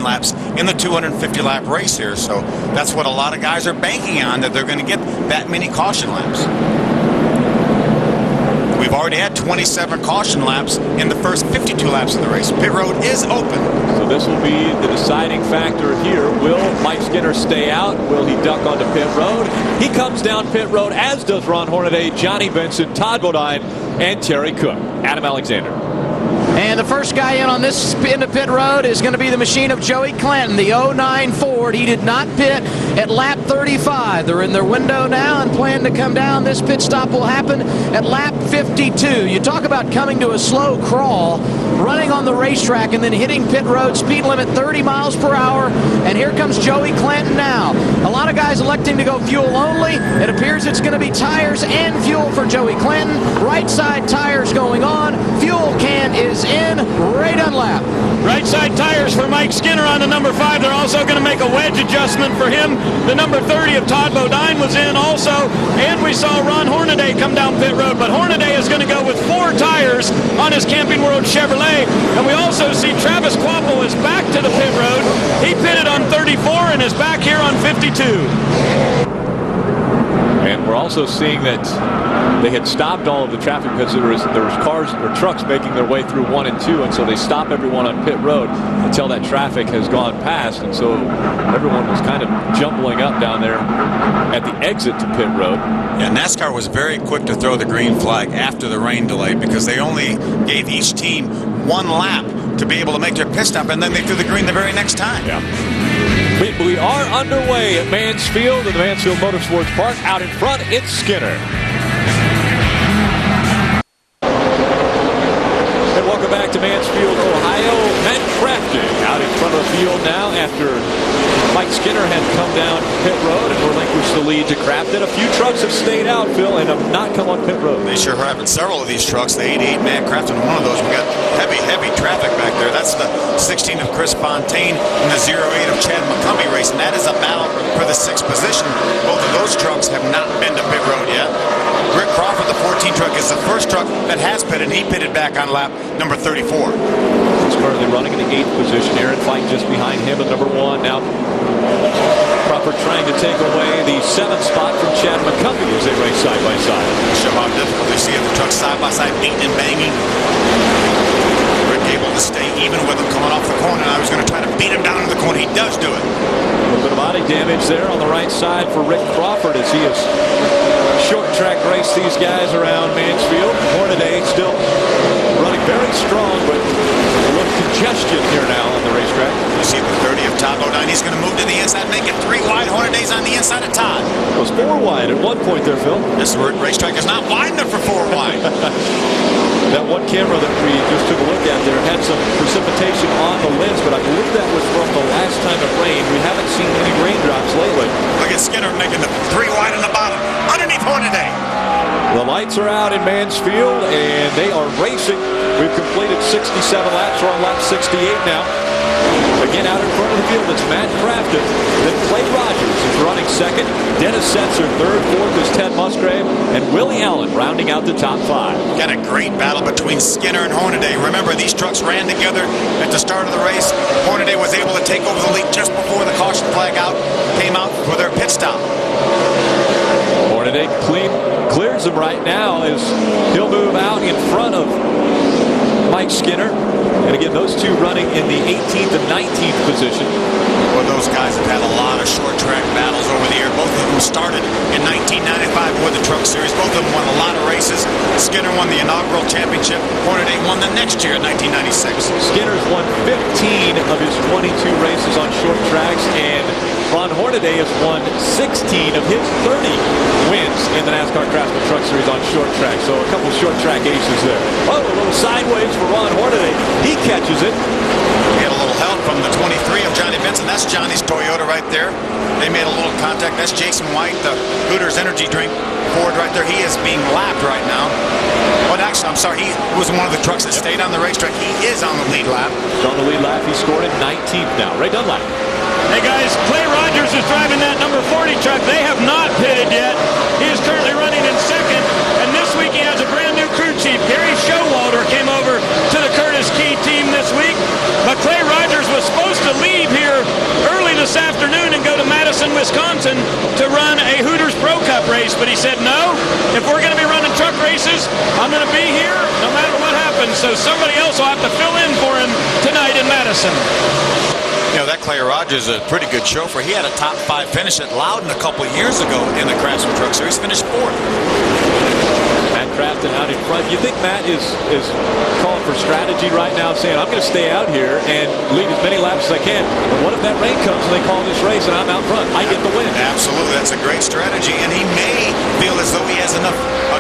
laps in the 250-lap race here. So that's what a lot of guys are banking on, that they're going to get that many caution laps. We've already had 27 caution laps in the first 52 laps of the race. Pit road is open. So this will be the deciding factor here. Will Mike Skinner stay out? Will he duck onto pit road? He comes down pit road, as does Ron Hornaday, Johnny Benson, Todd Bodine, and Terry Cook. Adam Alexander. And the first guy in on this into pit road is going to be the machine of Joey Clanton, the 09 Ford. He did not pit at lap 35. They're in their window now and plan to come down. This pit stop will happen at lap 52. You talk about coming to a slow crawl, running on the racetrack and then hitting pit road, speed limit 30 miles per hour. And here comes Joey Clanton now. A lot of guys electing to go fuel only. It appears it's going to be tires and fuel for Joey Clanton. Right side tires going on. Fuel can is in. Ray Dunlap. Right side tires for Mike Skinner on the number 5. They're also going to make a wedge adjustment for him. The number 30 of Todd Bodine was in also. And we saw Ron Hornaday come down pit road. But Hornaday is going to go with 4 tires on his Camping World Chevrolet. And we also see Travis Quapple is back to the pit road. He pitted on 34 and is back here on 52. And we're also seeing that they had stopped all of the traffic because there was cars or trucks making their way through 1 and 2, and so they stop everyone on pit road until that traffic has gone past, and so everyone was kind of jumbling up down there at the exit to pit road. Yeah, NASCAR was very quick to throw the green flag after the rain delay because they only gave each team 1 lap to be able to make their pit stop, and then they threw the green the very next time. Yeah. We are underway at Mansfield, at the Mansfield Motorsports Park. Out in front, it's Skinner. And welcome back to Mansfield, Ohio. Matt Crafton out in front of the field now after Mike Skinner had come down pit road and relinquished the lead to Crafton. A few trucks have stayed out, Phil, and have not come on pit road. They sure have. And several of these trucks, the 88 Matt Crafton, one of those, we got heavy traffic back there. That's the 16 of Chris Fontaine and the 08 of Chad McCumbee race, and that is a battle for the 6th position. Both of those trucks have not been to pit road yet. Rick Crawford, the 14 truck, is the first truck that has pitted. He pitted back on lap number 34. He's currently running in the 8th position. Aaron Fike just behind him at number 1. Now Crawford trying to take away the 7th spot from Chad McCumbee as they race side by side. Show how difficult they see the trucks side by side, beating and banging. Rick able to stay even with him coming off the corner. I was going to try to beat him down in the corner. He does do it. A little bit of body damage there on the right side for Rick Crawford as he is short track race these guys around Mansfield. Hornaday still running very strong, but a little congestion here now on the racetrack. You see the 30 of Todd Bodine. He's going to move to the inside, make it 3 wide. Hornaday's on the inside of Todd. It was 4 wide at one point there, Phil. This racetrack is not wide enough for 4 wide. That one camera that we just took a look at there had some precipitation on the lens, but I believe that was from the last time it rained. We haven't seen any raindrops lately. Look at Skinner making the 3 wide in the bottom underneath Hornaday. The light lights are out in Mansfield, and they are racing. We've completed 67 laps. We're on lap 68 now. Again, out in front of the field, it's Matt Crafton. Then Clay Rogers is running second. Dennis Setzer third. Fourth is Ted Musgrave. And Willie Allen rounding out the top 5. Got a great battle between Skinner and Hornaday. Remember, these trucks ran together at the start of the race. Hornaday was able to take over the lead just before the caution flag came out for their pit stop. Hornaday clears him right now as he'll move out in front of Mike Skinner. And again, those two running in the 18th and 19th position. Well, those guys have had a lot of short track battles over the year. Both of them started in 1995 with the Truck Series. Both of them won a lot of races. Skinner won the inaugural championship. Hornaday won the next year in 1996. Skinner's won 15 of his 22 races on short tracks, and Ron Hornaday has won 16 of his 30 wins in the NASCAR Craftsman Truck Series on short track. So a couple short track aces there. Oh, a little sideways for Ron Hornaday. He catches it. We had a little help from the 23 of Johnny Benson. That's Johnny's Toyota right there. They made a little contact. That's Jason White, the Hooters energy drink Ford right there. He is being lapped right now. But actually, I'm sorry, he was one of the trucks that stayed on the racetrack. He is on the lead lap. He's on the lead lap. He scored in 19th now. Ray Dunlap. Hey guys, Clay Rogers is driving that number 40 truck. They have not pitted yet. He is currently running in second. And this week he has a brand new crew chief. Gary Showalter came over to the Curtis Key team this week. But Clay Rogers was supposed to leave here early this afternoon and go to Madison, Wisconsin to run a Hooters Pro Cup race. But he said, no, if we're going to be running truck races, I'm going to be here no matter what happens. So somebody else will have to fill in for him tonight in Madison. You know, that Clay Rogers is a pretty good chauffeur. He had a top 5 finish at Loudon a couple years ago in the Craftsman Truck Series. Finished 4th. Matt Crafton out in front. You think Matt is calling for strategy right now, saying, I'm going to stay out here and lead as many laps as I can. But what if that rain comes and they call this race and I'm out front? I get the win. Absolutely. That's a great strategy. And he may feel as though he has a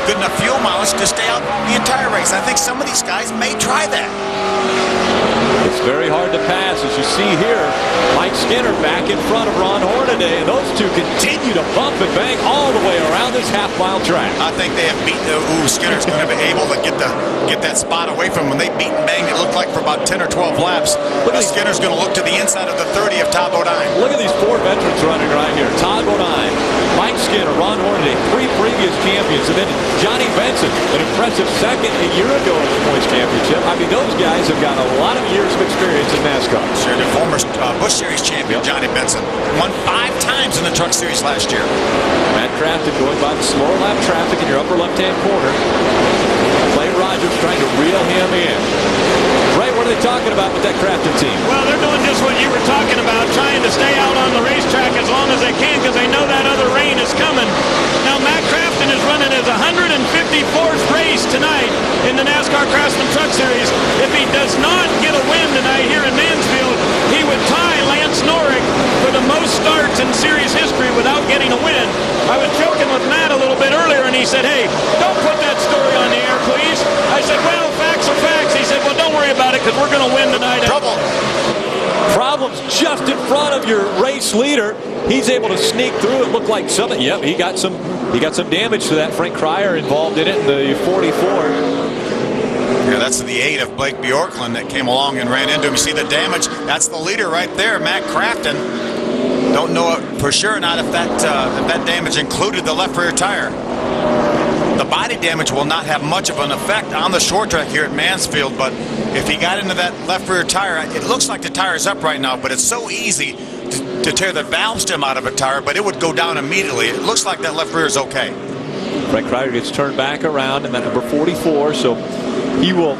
good enough fuel mileage to stay out the entire race. I think some of these guys may try that. It's very hard to pass. As you see here, Mike Skinner back in front of Ron Hornaday, and those two continue to bump and bang all the way around this half-mile track. I think they have beaten. Skinner's going to be able to get that spot away from him. When they beat and banged, it looked like for about 10 or 12 laps. Skinner's going to look to the inside of the 30 of Todd Bodine. Look at these 4 veterans running right here. Todd Bodine, Mike Skinner, Ron Hornaday, 3 previous champions, and then Johnny Benson, an impressive second a year ago in the points championship. I mean, those guys have got a lot of years of experience in NASCAR. Sure, the former Busch Series champion, Johnny Benson, won 5 times in the Truck Series last year. Matt Crafton going by the slower lap traffic in your upper left-hand corner. Clay Rogers trying to reel him in. Ray, what are they talking about with that Crafton team? Well, they're doing just what you were talking about, trying to stay out on the racetrack as long as they can because they know that other rain is coming. Now, Matt Crafton is running his 154th race tonight in the NASCAR Craftsman Truck Series. If he does not get a win tonight here in Mansfield, he would tie Lance Norrick for the most starts in series history without getting a win. I was joking with Matt a little bit earlier, and he said, hey, don't put that story on the air, please. I said, well, facts are facts. He said, well, don't worry about it because we're going to win tonight. Trouble. Problems just in front of your race leader. He's able to sneak through. It looked like something. Yep, he got some damage to that. Frank Cryer involved in it in the 44. Yeah, that's the 8 of Blake Bjorklund that came along and ran into him. You see the damage? That's the leader right there, Matt Crafton. Don't know for sure or not if that damage included the left rear tire. The body damage will not have much of an effect on the short track here at Mansfield, but if he got into that left rear tire, it looks like the tire's up right now, but it's so easy to tear the valve stem out of a tire, but it would go down immediately. It looks like that left rear is okay. Frank Cryer gets turned back around in that number 44, so he will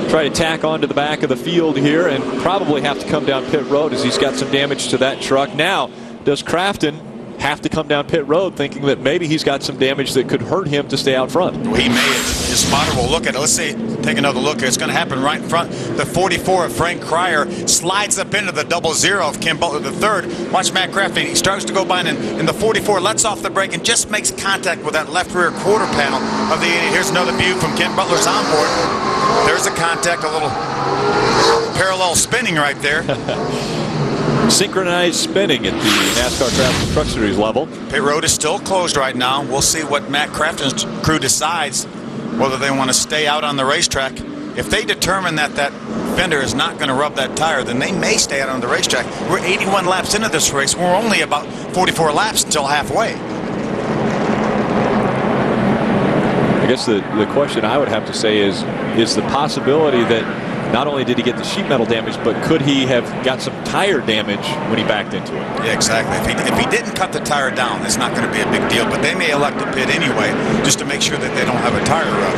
try to tack onto the back of the field here and probably have to come down pit road as he's got some damage to that truck. Now, does Crafton have to come down pit road thinking that maybe he's got some damage that could hurt him to stay out front? Well, he may. His spotter will look at it. Let's see. Take another look. It's going to happen right in front. The 44 of Frank Cryer slides up into the 00 of Ken Butler III. Watch Matt Crafton. He starts to go by, and the 44 lets off the brake and just makes contact with that left rear quarter panel of the 88. Here's another view from Ken Butler's onboard. There's a contact, a little parallel spinning right there. synchronized spinning at the NASCAR Craftsman Truck Series level. Pit road is still closed right now. We'll see what Matt Crafton's crew decides, whether they want to stay out on the racetrack. If they determine that that fender is not going to rub that tire, then they may stay out on the racetrack. We're 81 laps into this race. We're only about 44 laps until halfway. I guess the question I would have to say is the possibility that not only did he get the sheet metal damage, but could he have got some tire damage when he backed into it? Yeah, exactly. If he didn't cut the tire down, it's not going to be a big deal. But they may elect to pit anyway, just to make sure that they don't have a tire rub.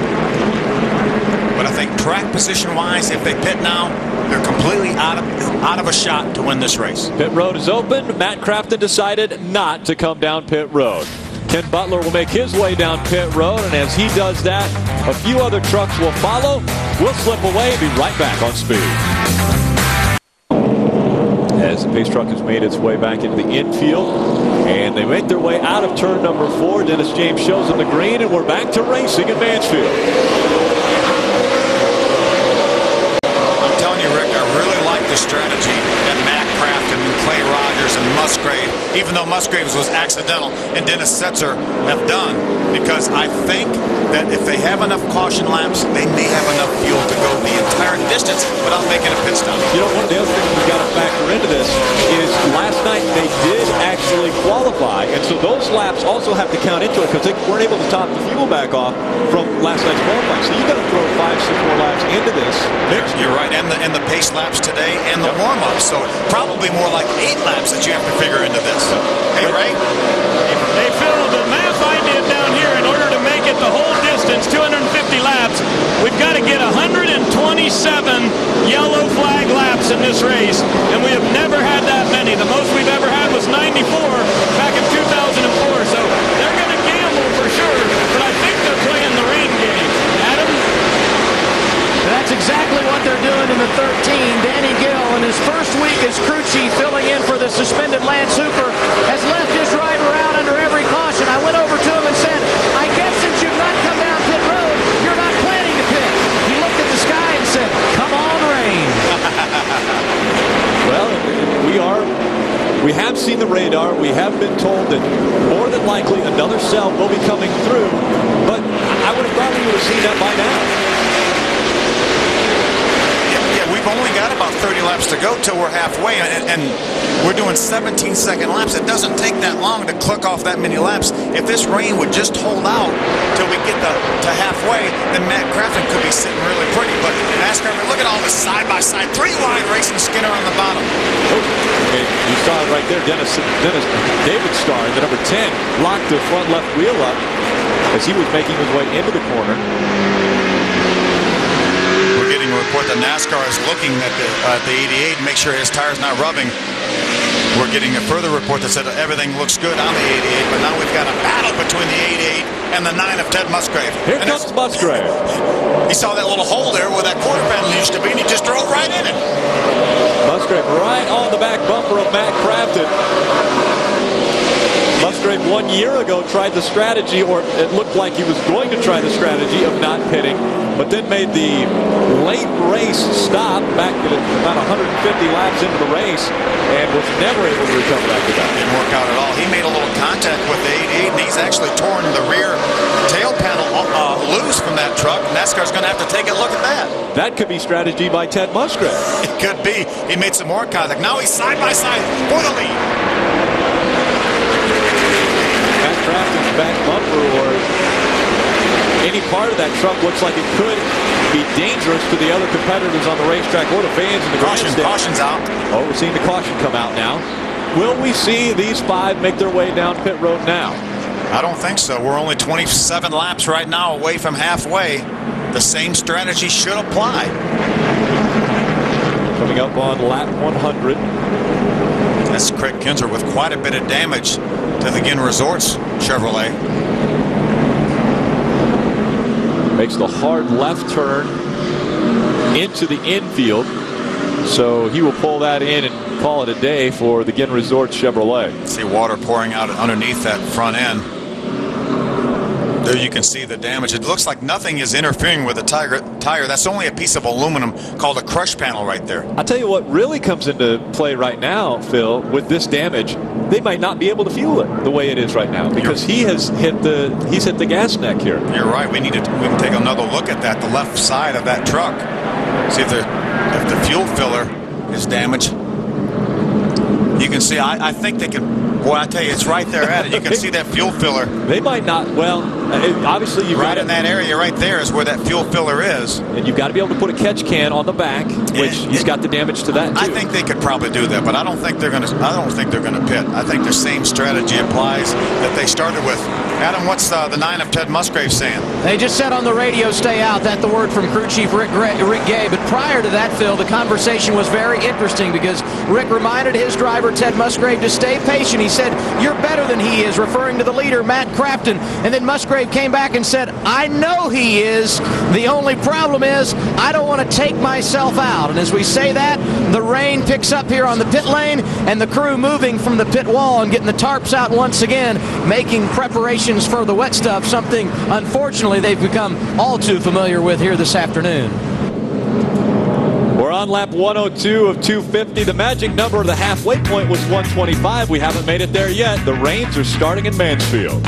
But I think track position-wise, if they pit now, they're completely out of a shot to win this race. Pit road is open. Matt Crafton decided not to come down pit road. Ken Butler will make his way down pit road, and as he does that, a few other trucks will follow. We'll slip away and be right back on speed. As the pace truck has made its way back into the infield, and they make their way out of turn number 4. Dennis James shows them the green, and we're back to racing at Mansfield. I'm telling you, Rick, I really like the strategy that Matt Crafton and Clay Rogers and Musgrave, even though Musgraves was accidental, and Dennis Setzer have done, because I think that if they have enough caution laps, they may have enough fuel to go the entire distance without making a pit stop. You know, one of the other things we've got to factor into this is last night they did actually qualify, and so those laps also have to count into it because they weren't able to top the fuel back off from last night's qualifying. So you've got to throw 5, 6 more laps into this. You're right, and the pace laps today and the warm-ups, so probably more like 8 laps that you have to figure into this. Hey, Ray? Hey, Phil, the math I did down here, in order to make it the whole distance, 250 laps, we've got to get 127 yellow flag laps in this race, and we have never had that many. The most we've ever had was 94 back in 2004, so they're going to gamble for sure, but I think they're playing the rain game. Adam? That's exactly what they're doing in the 13. Danny Gill, in his first week as crew chief, filling in for the suspended Lance Hooper, has left his driver out under every caution. I went over to him and said, I guess since you've not come down pit road, you're not planning to pit. He looked at the sky and said, come on, rain. Well, we have seen the radar. We have been told that more than likely another cell will be coming through, but I would have thought we would have seen that by now. We've only got about 30 laps to go till we're halfway, and we're doing 17-second laps. It doesn't take that long to click off that many laps. If this rain would just hold out till we get to halfway, then Matt Crafton could be sitting really pretty. But NASCAR, look at all this side-by-side, 3-wide racing Skinner on the bottom. Okay, you saw it right there. David Starr, the number 10, locked the front left wheel up as he was making his way into the corner. Getting a report that NASCAR is looking at the 88 and make sure his tire's not rubbing. We're getting a further report that said everything looks good on the 88, but now we've got a battle between the 88 and the 9 of Ted Musgrave. Here comes Musgrave. He saw that little hole there where that quarter panel used to be, and he just drove right in it. Musgrave right on the back bumper of Matt Crafton. Musgrave 1 year ago tried the strategy, or it looked like he was going to try the strategy of not pitting, but then made the late race stop back at about 150 laps into the race and was never able to recover after that. Didn't work out at all. He made a little contact with the 88, and he's actually torn the rear tail panel loose from that truck. NASCAR's going to have to take a look at that. That could be strategy by Ted Musgrave. It could be. He made some more contact. Now he's side by side for the lead. Matt Crafton's back bumper or any part of that truck looks like it could be dangerous to the other competitors on the racetrack or the fans in the grandstand. Caution's out. Oh, we're seeing the caution come out now. Will we see these 5 make their way down pit road now? I don't think so. We're only 27 laps right now away from halfway. The same strategy should apply. Coming up on lap 100. That's Craig Kinzer with quite a bit of damage to the Ginn Resorts Chevrolet. Makes the hard left turn into the infield. So he will pull that in and call it a day for the Ginn Resorts Chevrolet. See water pouring out underneath that front end. There you can see the damage. It looks like nothing is interfering with the tire. That's only a piece of aluminum called a crush panel right there. I'll tell you what really comes into play right now, Phil, with this damage, they might not be able to fuel it the way it is right now because he's hit the gas neck here. You're right. We can take another look at that, the left side of that truck. See if the fuel filler is damaged. You can see, I think they can. Boy, I tell you, it's right there at it. You can see that fuel filler. They might not. Well, obviously you right in that area right there is where that fuel filler is. And you've got to be able to put a catch can on the back, which he's got the damage to that too. I think they could probably do that, but I don't think they're going to. I don't think they're going to pit. I think the same strategy applies that they started with. Adam, what's the 9 of Ted Musgrave saying? They just said on the radio, "Stay out." That's the word from crew chief Rick Gay. But prior to that, Phil, the conversation was very interesting because Rick reminded his driver Ted Musgrave to stay patient. He said, "You're better than he is," referring to the leader, Matt Crafton. And then Musgrave came back and said, "I know he is. The only problem is I don't want to take myself out." And as we say that, the rain picks up here on the pit lane and the crew moving from the pit wall and getting the tarps out once again, making preparations for the wet stuff, something unfortunately they've become all too familiar with here this afternoon. We're on lap 102 of 250. The magic number of the halfway point was 125. We haven't made it there yet. The rains are starting in Mansfield.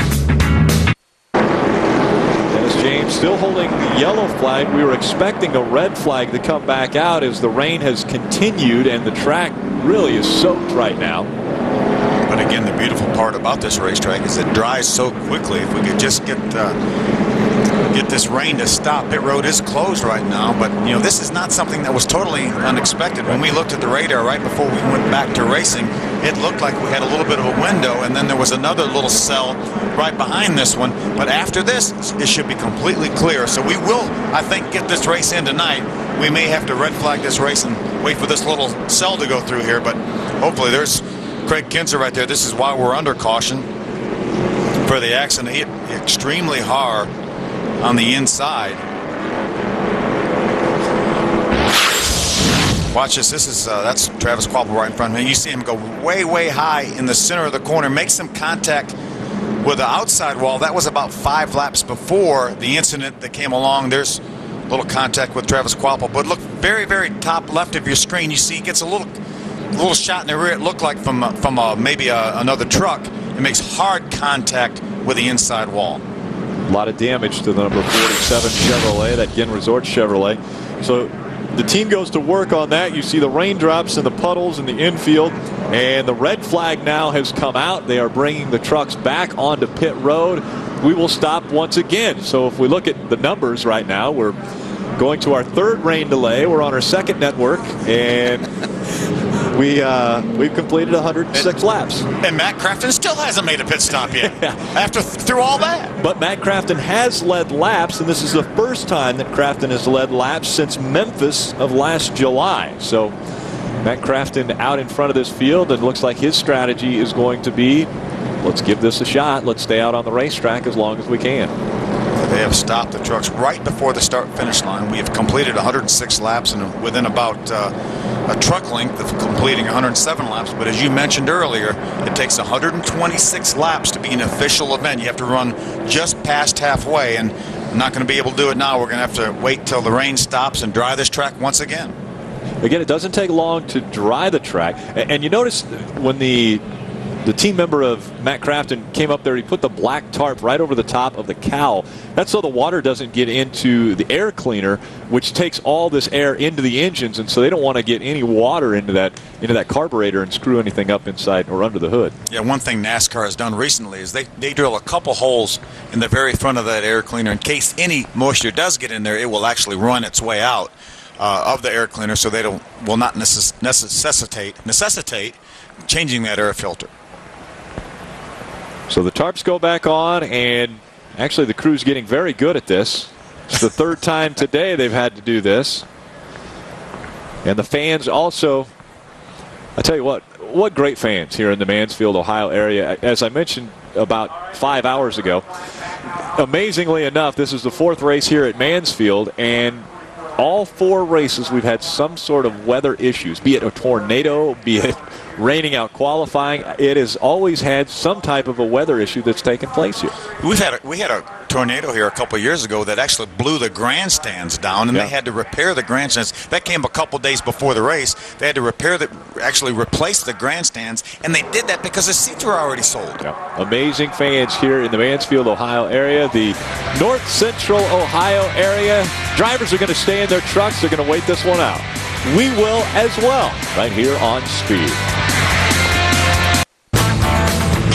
Dennis James still holding the yellow flag. We were expecting a red flag to come back out as the rain has continued and the track really is soaked right now. But again, the beautiful part about this racetrack is it dries so quickly. If we could just get this rain to stop. Pit road is closed right now, but you know, this is not something that was totally unexpected. When we looked at the radar right before we went back to racing, it looked like we had a little bit of a window, and then there was another little cell right behind this one. But after this, it should be completely clear. So we will, I think, get this race in tonight. We may have to red flag this race and wait for this little cell to go through here, but hopefully there's Craig Kinzer right there. This is why we're under caution for the accident. Hit extremely hard on the inside. Watch this. This is that's Travis Kvapil right in front of me. You see him go way, way high in the center of the corner, make some contact with the outside wall. That was about 5 laps before the incident that came along. There's a little contact with Travis Kvapil. But look, very, very top left of your screen, you see he gets a little shot in the rear. It looked like from maybe another truck. It makes hard contact with the inside wall. A lot of damage to the number 47 Chevrolet, that Ginn Resort Chevrolet. So the team goes to work on that. You see the raindrops and the puddles in the infield, and the red flag now has come out. They are bringing the trucks back onto pit road. We will stop once again. So if we look at the numbers right now, we're going to our 3rd rain delay. We're on our 2nd network, and we've completed 106 laps. And Matt Crafton still hasn't made a pit stop yet through all that. But Matt Crafton has led laps, and this is the first time that Crafton has led laps since Memphis of last July. So Matt Crafton out in front of this field, and looks like his strategy is going to be, let's give this a shot. Let's stay out on the racetrack as long as we can. They have stopped the trucks right before the start-finish line. We have completed 106 laps and within about a truck length of completing 107 laps. But as you mentioned earlier, it takes 126 laps to be an official event. You have to run just past halfway, and I'm not going to be able to do it now. We're going to have to wait till the rain stops and dry this track once again. Again, it doesn't take long to dry the track. And you notice when the team member of Matt Crafton came up there, he put the black tarp right over the top of the cowl. That's so the water doesn't get into the air cleaner, which takes all this air into the engines, and so they don't want to get any water into that carburetor and screw anything up inside or under the hood. Yeah, one thing NASCAR has done recently is they drill a couple holes in the very front of that air cleaner in case any moisture does get in there. It will actually run its way out of the air cleaner, so they will not necessitate changing that air filter. So the tarps go back on, and actually the crew's getting very good at this. It's the 3rd time today they've had to do this. And the fans also, I tell you what great fans here in the Mansfield, Ohio area. As I mentioned about 5 hours ago, amazingly enough, this is the 4th race here at Mansfield, and all 4 races we've had some sort of weather issues, be it a tornado, be it raining out qualifying. It has always had some type of a weather issue that's taken place here. We had a tornado here a couple years ago that actually blew the grandstands down, and they had to repair the grandstands. That came a couple days before the race. They had to actually replace the grandstands, and they did that because the seats were already sold. Amazing fans here in the Mansfield, Ohio area, the North Central Ohio area. Drivers are going to stay in their trucks. They're going to wait this one out. We will as well, right here on Speed.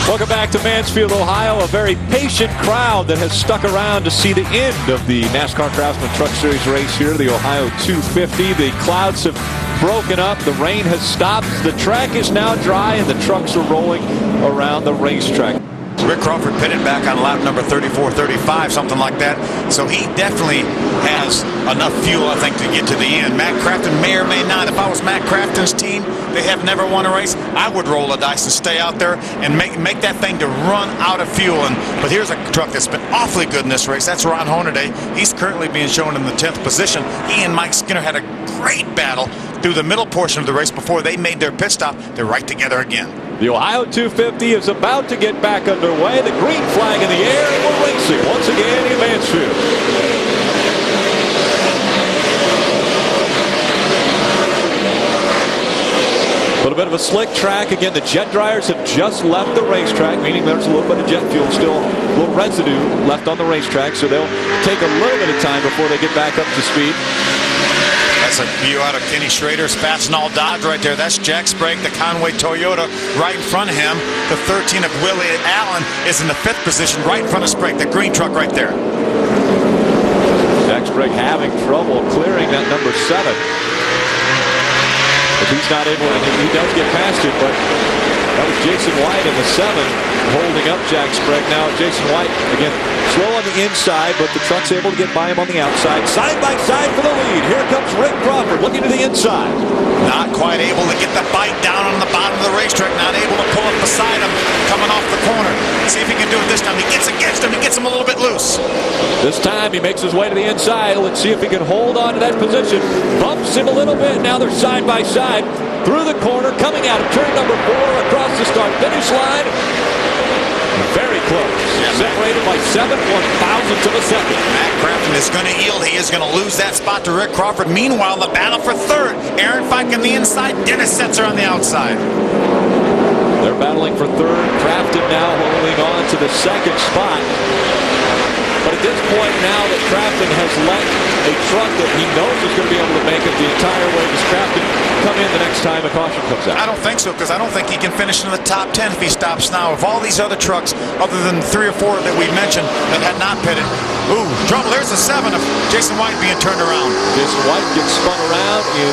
Welcome back to Mansfield, Ohio. A very patient crowd that has stuck around to see the end of the NASCAR Craftsman Truck Series race here, the Ohio 250. The clouds have broken up. The rain has stopped. The track is now dry, and the trucks are rolling around the racetrack. Rick Crawford pitted back on lap number 34, 35, something like that. So he definitely has enough fuel, I think, to get to the end. Matt Crafton may or may not. If I was Matt Crafton's team, they have never won a race, I would roll the dice and stay out there and make that thing to run out of fuel. But here's a truck that's been awfully good in this race. That's Ron Hornaday. He's currently being shown in the 10th position. He and Mike Skinner had a great battle through the middle portion of the race before they made their pit stop. They're right together again. The Ohio 250 is about to get back underway. The green flag in the air, and we're racing once again in Mansfield. A little bit of a slick track. Again, the jet dryers have just left the racetrack, meaning there's a little bit of jet fuel still, a little residue left on the racetrack, so they'll take a little bit of time before they get back up to speed. That's a view out of Kenny Schrader's Fastenal Dodge right there. That's Jack Sprague, the Conway Toyota, right in front of him. The 13 of Willie Allen is in the 5th position, right in front of Sprague, the green truck right there. Jack Sprague having trouble clearing that number 7. If he's not able to, he does get past it, but that was Jason White in the 7 holding up Jack Sprague. Now Jason White, again, slow on the inside, but the truck's able to get by him on the outside. Side by side for the lead. Here comes Rick Crawford looking to the inside. Not quite able to get the bite down on the bottom of the racetrack. Not able to pull up beside him coming off the corner. See if he can do it this time. He gets against him. He gets him a little bit loose. This time he makes his way to the inside. Let's see if he can hold on to that position. Bumps him a little bit. Now they're side by side through the corner, coming out of turn number 4 across the start-finish line. Very close. Separated by 7/1,000ths of a second. Matt Crafton is going to yield. He is going to lose that spot to Rick Crawford. Meanwhile, the battle for 3rd. Aaron Fike on the inside. Dennis Setzer on the outside. They're battling for 3rd. Crafton now holding on to the 2nd spot. But at this point now that Crafton has let a truck that he knows is going to be able to make it the entire way, does Crafton come in the next time a caution comes out? I don't think so, because I don't think he can finish in the top 10 if he stops now. Of all these other trucks, other than 3 or 4 that we mentioned that had not pitted, ooh, trouble. There's the 7 of Jason White being turned around. Jason White gets spun around in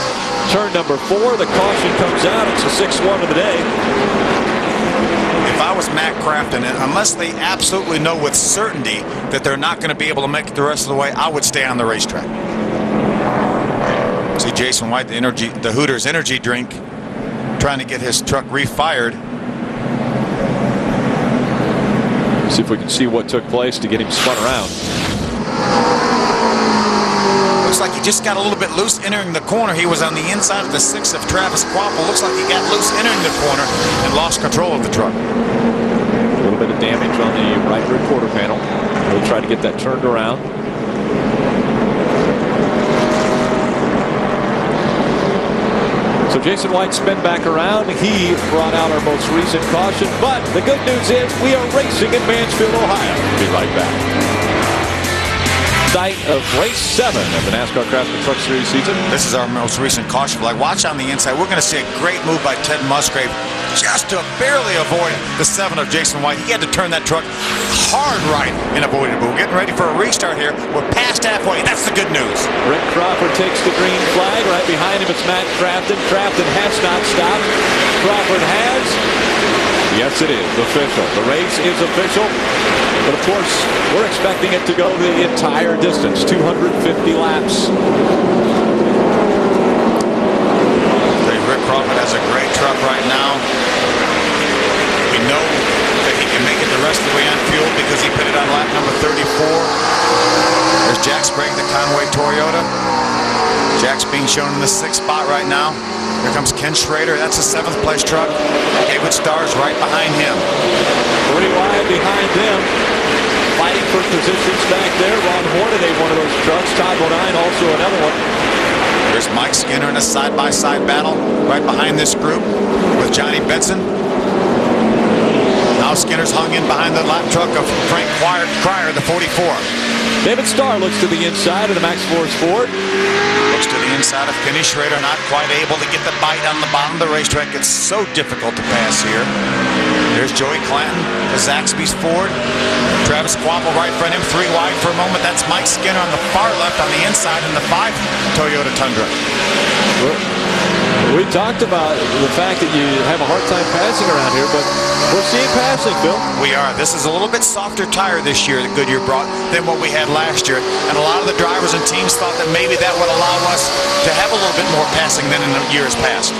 turn number 4. The caution comes out. It's the 6th one of the day. If I was Matt Crafton, unless they absolutely know with certainty that they're not going to be able to make it the rest of the way, I would stay on the racetrack. See Jason White, the Hooters energy drink, trying to get his truck refired. See if we can see what took place to get him spun around. Looks like he just got a little bit loose entering the corner. He was on the inside of the 6 of Travis Quapple. Looks like he got loose entering the corner and lost control of the truck. A little bit of damage on the right rear quarter panel. We'll try to get that turned around. So Jason White spin back around. He brought out our most recent caution. But the good news is we are racing in Mansfield, Ohio. We'll be right back. Site of race 7 of the NASCAR Craftsman Truck Series season. This is our most recent caution flag. Watch on the inside. We're going to see a great move by Ted Musgrave just to barely avoid the 7 of Jason White. He had to turn that truck hard right and avoid it. But we're getting ready for a restart here. We're past halfway. That's the good news. Rick Crawford takes the green flag. Right behind him it's Matt Crafton. Crafton has not stopped. Crawford has. Yes, it is official. The race is official. But of course, we're expecting it to go the entire distance, 250 laps. Rick Crawford has a great truck right now. We know that he can make it the rest of the way on fuel because he pitted on lap number 34. There's Jack Sprague, the Conway Toyota. Jack's being shown in the 6th spot right now. Here comes Ken Schrader. That's a 7th place truck. David Starr's right behind him. 3 wide behind them. fighting for positions back there. Ron Hornaday, one of those trucks. Todd Bodine, also another one. There's Mike Skinner in a side-by-side battle right behind this group with Johnny Benson. Now Skinner's hung in behind the lap truck of Frank Cryer, the 44. David Starr looks to the inside of the Max Force Ford. Looks to the inside of Kenny Schrader, not quite able to get the bite on the bottom of the racetrack. It's so difficult to pass here. There's Joey Clanton to Zaxby's Ford. Travis Quapple right in front of him, 3 wide for a moment. That's Mike Skinner on the far left on the inside in the 5 Toyota Tundra. We talked about the fact that you have a hard time passing around here, but we're seeing passing, Phil. We are. This is a little bit softer tire this year that Goodyear brought than what we had last year. And a lot of the drivers and teams thought that maybe that would allow us to have a little bit more passing than in the years past.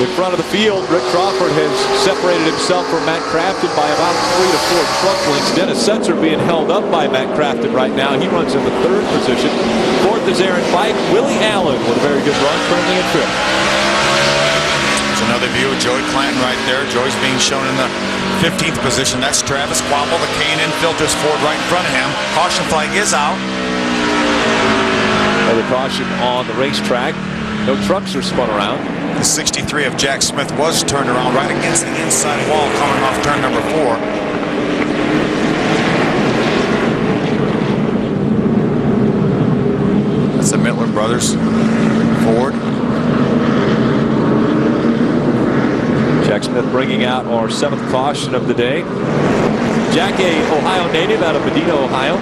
In front of the field, Rick Crawford has separated himself from Matt Crafton by about 3 to 4 truck lengths. Dennis Setzer being held up by Matt Crafton right now. He runs in the 3rd position. 4th is Aaron Pike. Willie Allen with a very good run, currently in 5th. There's another view of Joey Clanton right there. Joey's being shown in the 15th position. That's Travis Quapple, the K&N Filters Ford right in front of him. Caution flag is out. Another caution on the racetrack. No trucks are spun around. The 63 of Jack Smith was turned around right against the inside wall coming off turn number 4. That's the Mittler Brothers Ford. Jack Smith bringing out our 7th caution of the day. Jack, a Ohio native out of Medina, Ohio.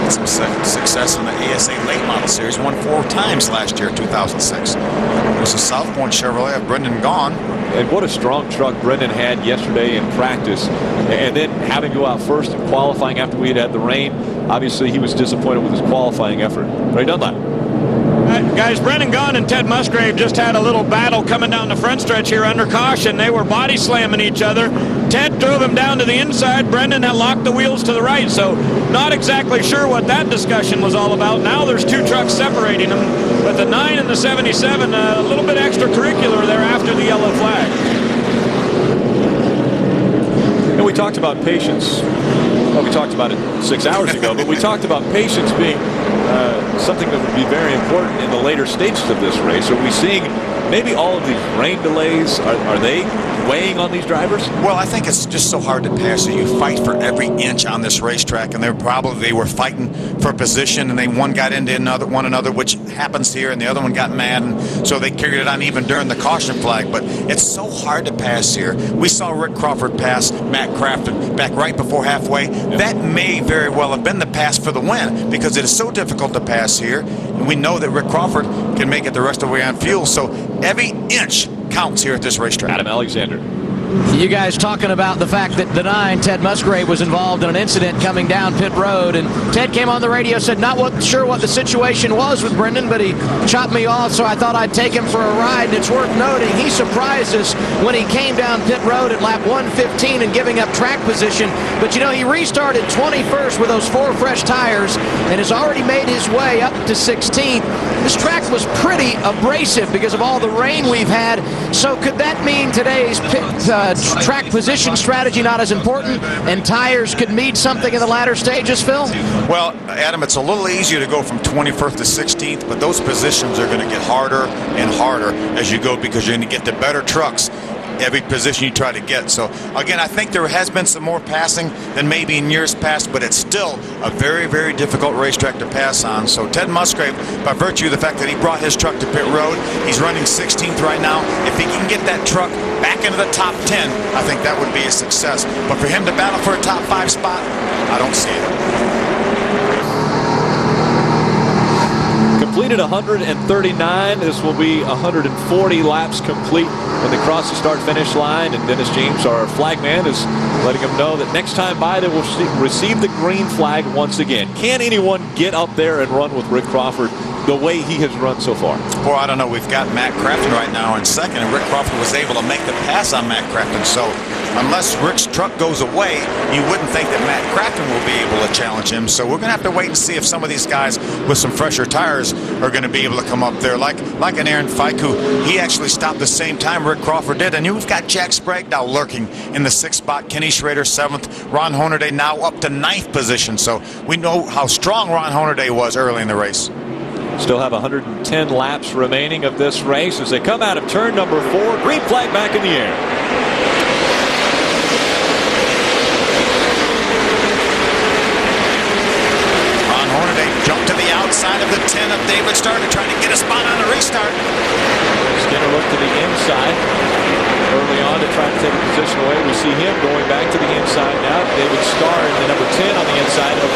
Some success in the ASA Late Model Series. Won 4 times last year, 2006. There's a South Point Chevrolet of Brendan Gaughan. And what a strong truck Brendan had yesterday in practice. And then having to go out first in qualifying after we had the rain. Obviously, he was disappointed with his qualifying effort. Ray Dunlap. Guys, Brendan Gaughan and Ted Musgrave just had a little battle coming down the front stretch here under caution. They were body slamming each other. Ted drove him down to the inside. Brendan had locked the wheels to the right, so not exactly sure what that discussion was all about. Now there's 2 trucks separating them, but the 9 and the 77, a little bit extracurricular there after the yellow flag. And we talked about patience. Well, we talked about it 6 hours ago, but we talked about patience being something that would be very important in the later stages of this race. Are we seeing maybe all of these rain delays? Are they weighing on these drivers? Well, I think it's just so hard to pass. So you fight for every inch on this racetrack, and they were fighting for position, and one got into one another, which happens here, and the other one got mad, and so they carried it on even during the caution flag. But it's so hard to pass here. We saw Rick Crawford pass Matt Crafton back right before halfway. Yep. That may very well have been the pass for the win, because it is so difficult to pass here, and we know that Rick Crawford can make it the rest of the way on fuel. So every inch counts here at this racetrack. Adam Alexander. You guys talking about the fact that the 9, Ted Musgrave, was involved in an incident coming down pit road, and Ted came on the radio, said not sure what the situation was with Brendan, but he chopped me off, so I thought I'd take him for a ride. And it's worth noting he surprised us when he came down pit road at lap 115 and giving up track position. But you know, he restarted 21st with those 4 fresh tires and has already made his way up to 16th. This track was pretty abrasive because of all the rain we've had. So could that mean today's track position strategy not as important, and tires could mean something in the latter stages, Phil? Well, Adam, it's a little easier to go from 21st to 16th, but those positions are going to get harder and harder as you go, because you're going to get the better trucks every position you try to get. So again, I think there has been some more passing than maybe in years past, but it's still a very, very difficult racetrack to pass on. So Ted Musgrave, by virtue of the fact that he brought his truck to pit road, he's running 16th right now. If he can get that truck back into the top 10, I think that would be a success. But for him to battle for a top 5 spot, I don't see it. Completed 139. This will be 140 laps complete when they cross the start-finish line. And Dennis James, our flag man, is letting them know that next time by they will receive the green flag once again. Can anyone get up there and run with Rick Crawford the way he has run so far? Boy, I don't know. We've got Matt Crafton right now in second, and Rick Crawford was able to make the pass on Matt Crafton. So unless Rick's truck goes away, you wouldn't think that Matt Craftsman will be able to challenge him. So we're going to have to wait and see if some of these guys with some fresher tires are going to be able to come up there. Like an Aaron Fike, who he actually stopped the same time Rick Crawford did. And you've got Jack Sprague now lurking in the 6th spot. Kenny Schrader 7th. Ron Hornaday now up to 9th position. So we know how strong Ron Hornaday was early in the race. Still have 110 laps remaining of this race as they come out of turn number 4. Green flag back in the air. Ron Hornaday jumped to the outside of the 10 of David Starr to try to get a spot on the restart. Skinner looked to the inside early on to try to take a position away. We see him going back to the inside now. David Starr in the number 10 on the inside of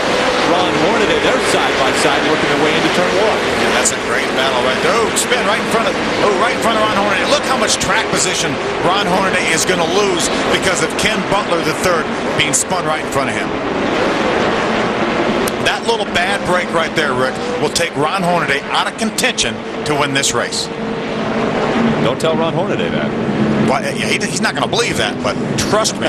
Ron Hornaday. They're side by side working their way into turn 1. And that's a great battle right there. Oh, spin right in front of Ron Hornaday. Look how much track position Ron Hornaday is going to lose because of Ken Butler III being spun right in front of him. That little bad break right there, Rick, will take Ron Hornaday out of contention to win this race. Don't tell Ron Hornaday that. Well, yeah, he's not going to believe that, but trust me.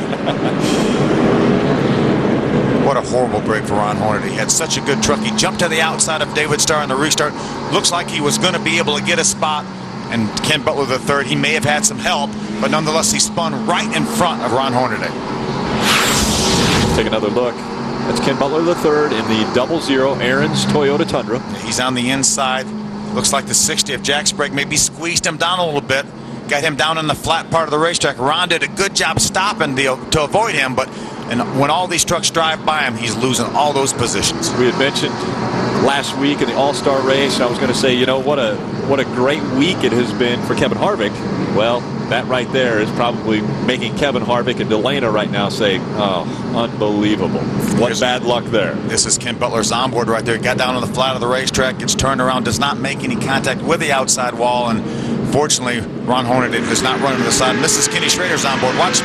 What a horrible break for Ron Hornaday. He had such a good truck. He jumped to the outside of David Starr in the restart. Looks like he was going to be able to get a spot. And Ken Butler III, he may have had some help, but nonetheless, he spun right in front of Ron Hornaday. Take another look. That's Ken Butler III in the 00 Aaron's Toyota Tundra. He's on the inside. Looks like the 60 of Jack Sprague maybe squeezed him down a little bit. Got him down in the flat part of the racetrack. Ron did a good job stopping to avoid him, but when all these trucks drive by him, he's losing all those positions. We had mentioned last week in the All-Star race, I was going to say, you know, what a great week it has been for Kevin Harvick. Well, that right there is probably making Kevin Harvick and Delana right now say, oh, unbelievable. What bad luck there. This is Ken Butler's onboard right there. Got down on the flat of the racetrack, gets turned around, does not make any contact with the outside wall, and fortunately, Ron Hornaday does not run to the side. And this is Kenny Schrader's onboard. Watch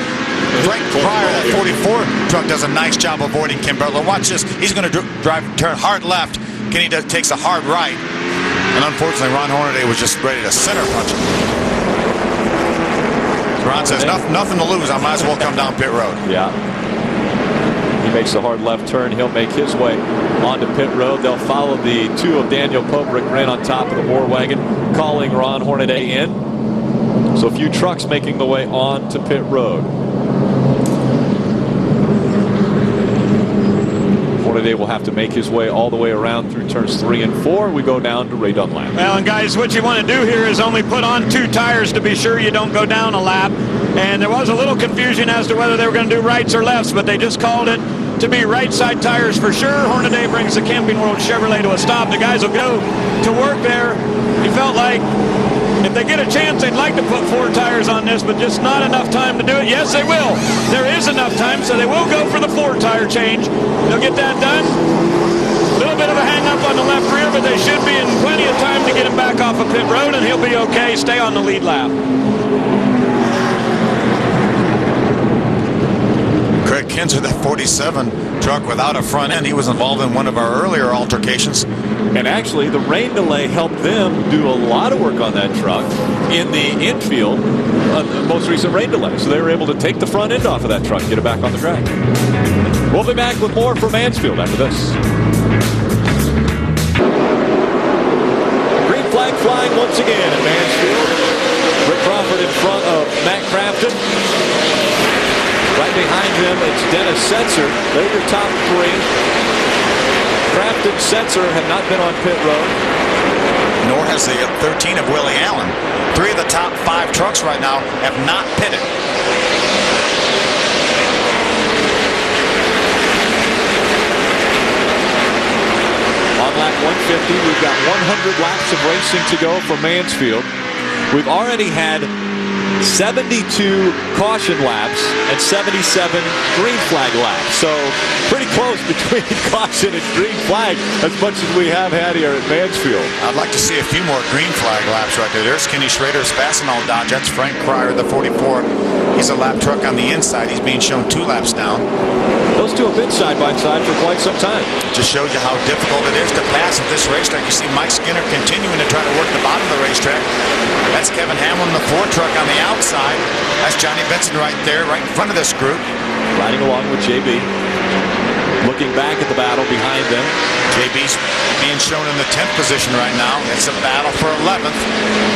Frank Pryor, that 44 truck, does a nice job avoiding Ken Butler. Watch this. He's going to turn hard left. Kenny takes a hard right. And unfortunately, Ron Hornaday was just ready to center punch him. Ron says, nothing to lose. I might as well come down pit road. Yeah. He makes the hard left turn. He'll make his way onto pit road. They'll follow the 2 of Daniel Pope. Rick Wren on top of the Moore wagon, calling Ron Hornaday in. So a few trucks making the way on to pit road. Hornaday will have to make his way all the way around through turns 3 and 4. We go down to Ray Dunlap. Well, and guys, what you want to do here is only put on 2 tires to be sure you don't go down a lap. And there was a little confusion as to whether they were going to do rights or lefts, but they just called it to be right side tires for sure. Hornaday brings the Camping World Chevrolet to a stop. The guys will go to work there. He felt like if they get a chance, they'd like to put 4 tires on this, but just not enough time to do it. Yes, they will. There is enough time, so they will go for the 4 tire change. They'll get that done. A little bit of a hang up on the left rear, but they should be in plenty of time to get him back off of pit road, and he'll be okay. Stay on the lead lap. Craig Kinzer, that 47 truck without a front end, he was involved in one of our earlier altercations. And actually, the rain delay helped them do a lot of work on that truck in the infield on the most recent rain delay. So they were able to take the front end off of that truck, get it back on the track. We'll be back with more from Mansfield after this. Green flag flying once again at Mansfield. Rick Crawford in front of Matt Craftsman. Right behind him, it's Dennis Setzer. They're your top 3. Craftsman, Setzer have not been on pit road. Nor has the 13 of Willie Allen. 3 of the top 5 trucks right now have not pitted. On lap 150, we've got 100 laps of racing to go for Mansfield. We've already had 72 caution laps and 77 green flag laps. So pretty close between caution and green flag as much as we have had here at Mansfield. I'd like to see a few more green flag laps right there. There's Kenny Schrader's Fastenal Dodge. That's Frank Pryor, the 44. He's a lap truck on the inside. He's being shown 2 laps down. Those two have been side by side for quite some time. Just shows you how difficult it is to pass at this racetrack. You see Mike Skinner continuing to try to work the bottom of the racetrack. That's Kevin Hamlin, the Ford truck on the outside. That's Johnny Benson right there, right in front of this group. Riding along with JB. Looking back at the battle behind them. JB's being shown in the 10th position right now. It's a battle for 11th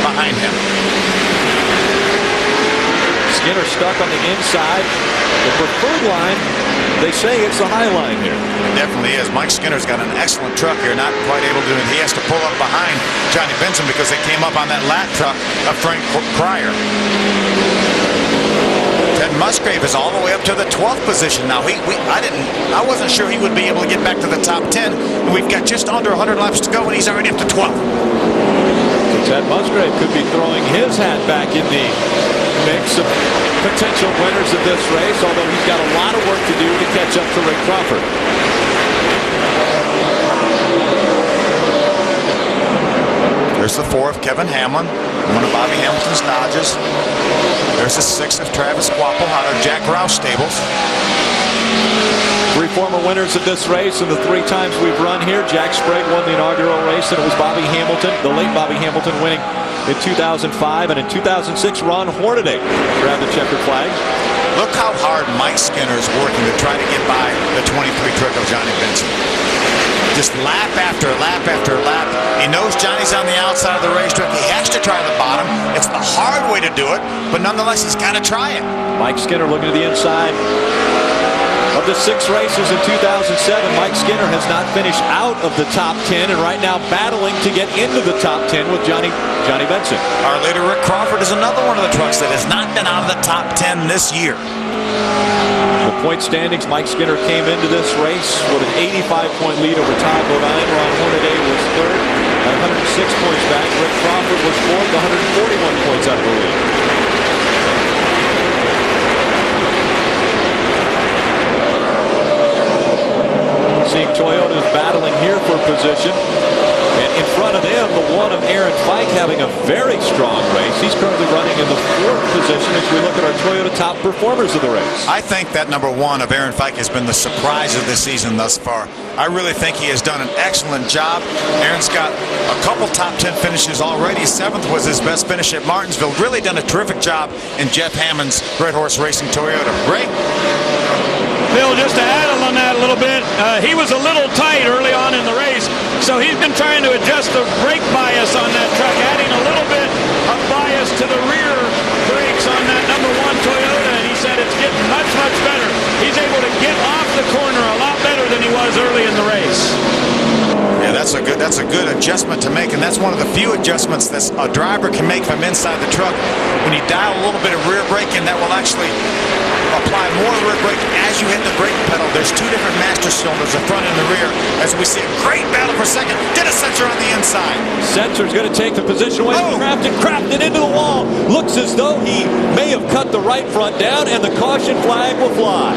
behind him. Skinner stuck on the inside. The preferred line, they say it's the high line here. It definitely is. Mike Skinner's got an excellent truck here, not quite able to do it. He has to pull up behind Johnny Benson because they came up on that lap truck of Frank Pryor. Ted Musgrave is all the way up to the 12th position now. I wasn't sure he would be able to get back to the top 10. And we've got just under 100 laps to go, and he's already up to 12th. So Ted Musgrave could be throwing his hat back in the mix of potential winners of this race, although he's got a lot of work to do to catch up to Rick Crawford. There's the 4 of Kevin Hamlin, one of Bobby Hamilton's Dodges. There's the 6 of Travis Quapple out of Jack Roush stables. 3 former winners of this race, and the 3 times we've run here, Jack Sprague won the inaugural race, and it was Bobby Hamilton, the late Bobby Hamilton, winning in 2005, and in 2006, Ron Hornaday grabbed the checkered flag. Look how hard Mike Skinner is working to try to get by the 23 truck of Johnny Benson. Just lap after lap after lap. He knows Johnny's on the outside of the racetrack. He has to try the bottom. It's the hard way to do it, but nonetheless, he's got to try it. Mike Skinner looking to the inside. Of the 6 races in 2007, Mike Skinner has not finished out of the top 10 and right now battling to get into the top 10 with Johnny Benson. Our leader, Rick Crawford, is another one of the trucks that has not been out of the top 10 this year. The point standings, Mike Skinner came into this race with an 85-point lead over Todd Bodine. Ron Hornaday was 3rd at 106 points back. Rick Crawford was 4th, 141 points out of the lead. Seeing Toyotas battling here for position. And in front of them, the 1 of Aaron Fike having a very strong race. He's currently running in the 4th position as we look at our Toyota top performers of the race. I think that number 1 of Aaron Fike has been the surprise of this season thus far. I really think he has done an excellent job. Aaron's got a couple top 10 finishes already. 7th was his best finish at Martinsville. Really done a terrific job in Jeff Hammond's Red Horse Racing Toyota. Ray? Bill, just to add on that a little bit, he was a little tight early on in the race, so he's been trying to adjust the brake bias on that truck, adding a little bit of bias to the rear brakes on that number 1 Toyota, and he said it's getting much, much better. He's able to get off the corner a lot better than he was early in the race. Yeah, that's a good adjustment to make, and that's one of the few adjustments that a driver can make from inside the truck. When you dial a little bit of rear brake in, that will actually apply more rear brake as you hit the brake pedal. There's 2 different master cylinders, the front and the rear, as we see a great battle for second. Dennis Setzer on the inside. Setzer's going to take the position away from Crafton. Crafton into the wall. Looks as though he may have cut the right front down, and the caution flag will fly.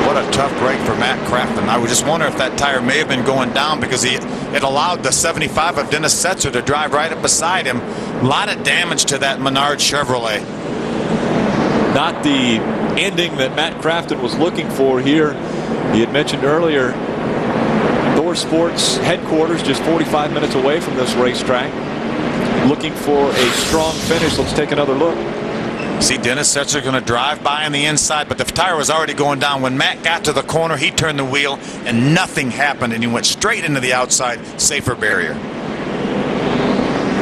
What a tough break for Matt Crafton. I would just wonder if that tire may have been going down because it allowed the 75 of Dennis Setzer to drive right up beside him. A lot of damage to that Menard Chevrolet. Not the ending that Matt Crafton was looking for here. He had mentioned earlier, Motorsports headquarters just 45 minutes away from this racetrack. Looking for a strong finish. Let's take another look. See Dennis Setzer going to drive by on the inside, but the tire was already going down. When Matt got to the corner, he turned the wheel, and nothing happened, and he went straight into the outside safer barrier.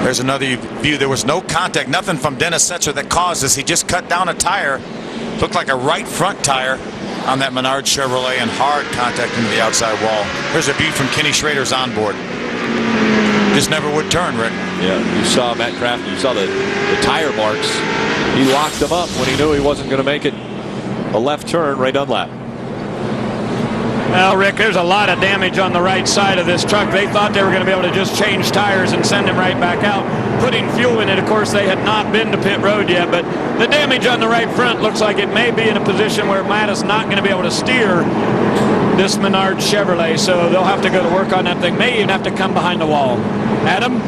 There's another view. There was no contact, nothing from Dennis Setzer that caused this. He just cut down a tire. Looked like a right front tire on that Menard Chevrolet, and hard contact into the outside wall. Here's a view from Kenny Schrader's onboard. Just never would turn, Rick. Yeah, you saw Matt Crafton. You saw the tire marks. He locked them up when he knew he wasn't going to make it a left turn. Ray Dunlap. Well, Rick, there's a lot of damage on the right side of this truck. They thought they were going to be able to just change tires and send him right back out, putting fuel in it. Of course, they had not been to pit road yet, but the damage on the right front looks like it may be in a position where Matt is not going to be able to steer this Menard Chevrolet, so they'll have to go to work on that thing. May even have to come behind the wall. Adam?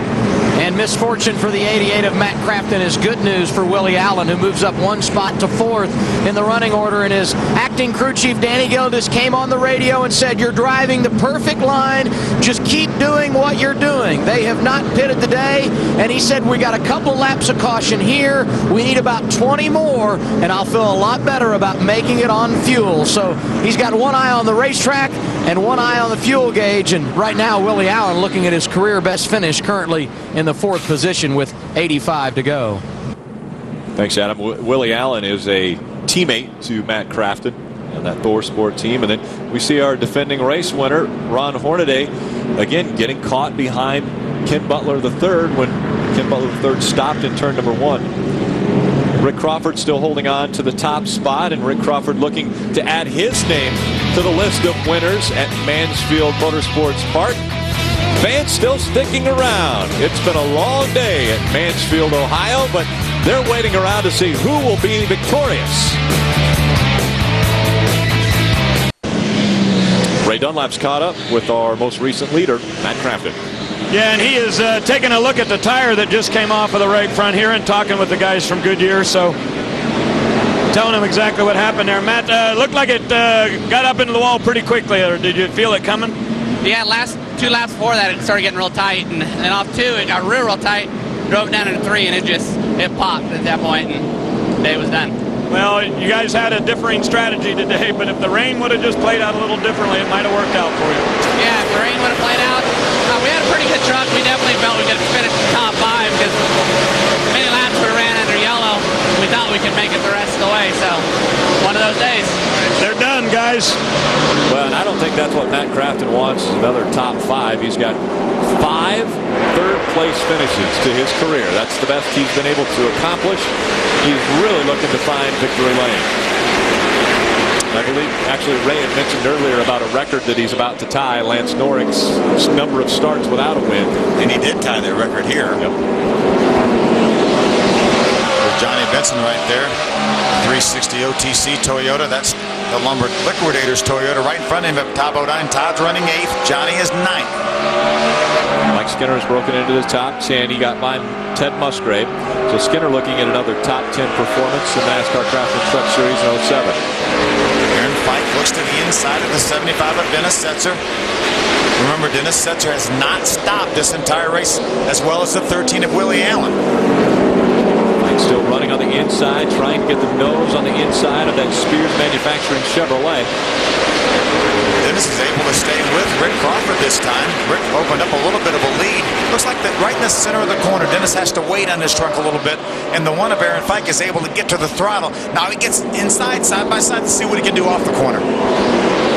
And misfortune for the 88 of Matt Crafton is good news for Willie Allen, who moves up one spot to 4th in the running order. And his acting crew chief, Danny Gildas, came on the radio and said, "You're driving the perfect line. Just keep doing what you're doing." They have not pitted today, and he said, "We got a couple laps of caution here. We need about 20 more, and I'll feel a lot better about making it on fuel." So he's got one eye on the racetrack and one eye on the fuel gauge. And right now, Willie Allen looking at his career best finish, currently in the 4th position with 85 to go. Thanks, Adam. Willie Allen is a teammate to Matt Crafton and that Thor Sport team. And then we see our defending race winner, Ron Hornaday, again getting caught behind Ken Butler III when Ken Butler III stopped in turn number 1. Rick Crawford still holding on to the top spot, and Rick Crawford looking to add his name to the list of winners at Mansfield Motorsports Park. Fans still sticking around. It's been a long day at Mansfield, Ohio, but they're waiting around to see who will be victorious. Ray Dunlap's caught up with our most recent leader, Matt Crafton. Yeah, and he is taking a look at the tire that just came off of the right front here and talking with the guys from Goodyear. So telling him exactly what happened there. Matt, looked like it got up into the wall pretty quickly. Or did you feel it coming? Yeah, last 2 laps before that it started getting real tight, and off 2 it got real tight. Drove down into 3, and it popped at that point, and the day was done. Well, you guys had a differing strategy today, but if the rain would have just played out a little differently, it might have worked out for you. Yeah, if the rain would have played out, we had a pretty good truck. We definitely felt we could finish the top 5 because many laps we ran under yellow. We thought we could make it the rest of the way, so one of those days. They're done, guys. Well, and I don't think that's what Matt Crafton wants, another top 5. He's got 5 third-place finishes to his career. That's the best he's been able to accomplish. He's really looking to find victory lane. I believe, actually, Ray had mentioned earlier about a record that he's about to tie, Lance Norrick's number of starts without a win. And he did tie that record here. Yep. There's Johnny Benson right there. 360 OTC Toyota. That's the Lumber Liquidators Toyota right in front of him. Todd Bodine. Todd's running 8th. Johnny is 9th. Mike Skinner has broken into the top 10. He got by Ted Musgrave. So Skinner looking at another top 10 performance in the NASCAR Craftsman Truck Series in 07. Aaron Fike looks to the inside of the 75 of Dennis Setzer. Remember, Dennis Setzer has not stopped this entire race, as well as the 13 of Willie Allen. Fike still running on the inside, trying to get the nose on the inside of that Spears Manufacturing Chevrolet. Dennis is able to stay with Rick Crawford this time. Rick opened up a little bit of a lead. Looks like that right in the center of the corner, Dennis has to wait on his truck a little bit, and the one of Aaron Fike is able to get to the throttle. Now he gets inside, side by side, to see what he can do off the corner.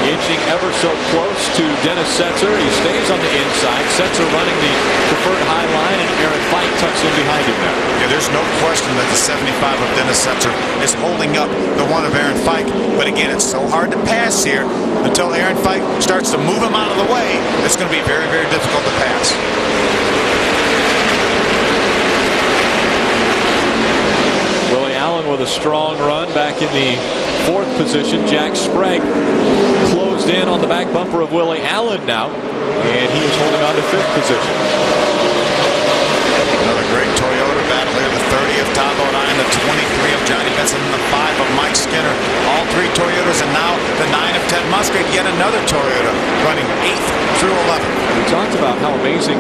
Inching ever so close to Dennis Setzer. He stays on the inside. Setzer running the preferred high line, and Aaron Fike tucks in behind him now. Yeah, there's no question that the 75 of Dennis Setzer is holding up the one of Aaron Fike. But again, it's so hard to pass here until Aaron Fike starts to move him out of the way. It's going to be very, very difficult to pass. Willie Allen with a strong run back in the 4th position. Jack Sprague closed in on the back bumper of Willie Allen now, and he is holding on to 5th position. Another great Toyota battle here. The 30 of Todd Bodine, the 23 of Johnny Benson, and the 5 of Mike Skinner. All 3 Toyotas, and now the 9 of Ted Musgrave. Yet another Toyota running 8th through 11th. We talked about how amazing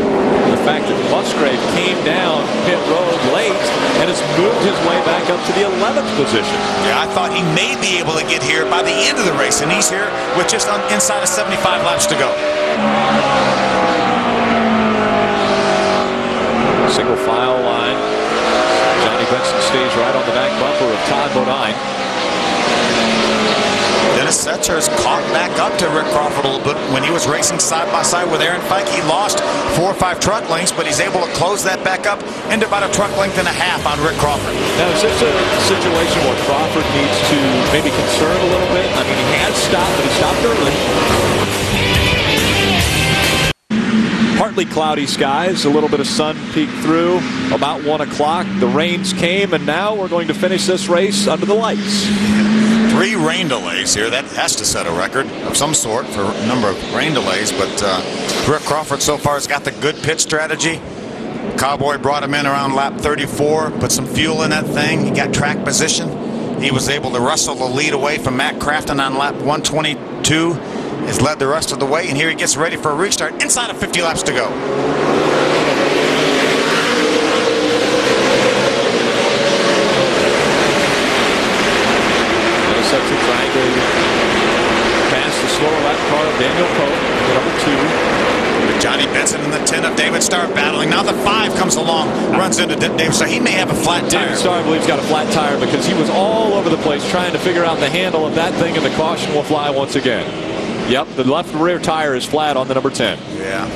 the fact that Musgrave came down pit road late and has moved his way back up to the 11th position. Yeah, I thought he may be able to get here by the end of the race, and he's here with just inside of 75 laps to go. Single file line. Johnny Benson stays right on the back bumper of Todd Bodine. Dennis Setzer has caught back up to Rick Crawford a little bit. When he was racing side by side with Aaron Fike, he lost 4 or 5 truck lengths, but he's able to close that back up into about a truck length and a half on Rick Crawford. Now, is this a situation where Crawford needs to maybe concern a little bit? I mean, he has stopped, but he stopped early. Partly cloudy skies, a little bit of sun peeked through about 1 o'clock. The rains came, and now we're going to finish this race under the lights. 3 rain delays here. That has to set a record of some sort for a number of rain delays, but Rick Crawford so far has got the good pit strategy. Cowboy brought him in around lap 34, put some fuel in that thing. He got track position. He was able to wrestle the lead away from Matt Crafton on lap 122. Has led the rest of the way, and here he gets ready for a restart inside of 50 laps to go. Setzer trying to pass the slower lap car of Daniel Pope, number 2. With Johnny Benson in the 10 of David Starr battling. Now the 5 comes along, runs into David Starr. He may have a flat tire. David Starr, I believe, has got a flat tire because he was all over the place trying to figure out the handle of that thing, and the caution will fly once again. Yep, the left rear tire is flat on the number 10. Yeah.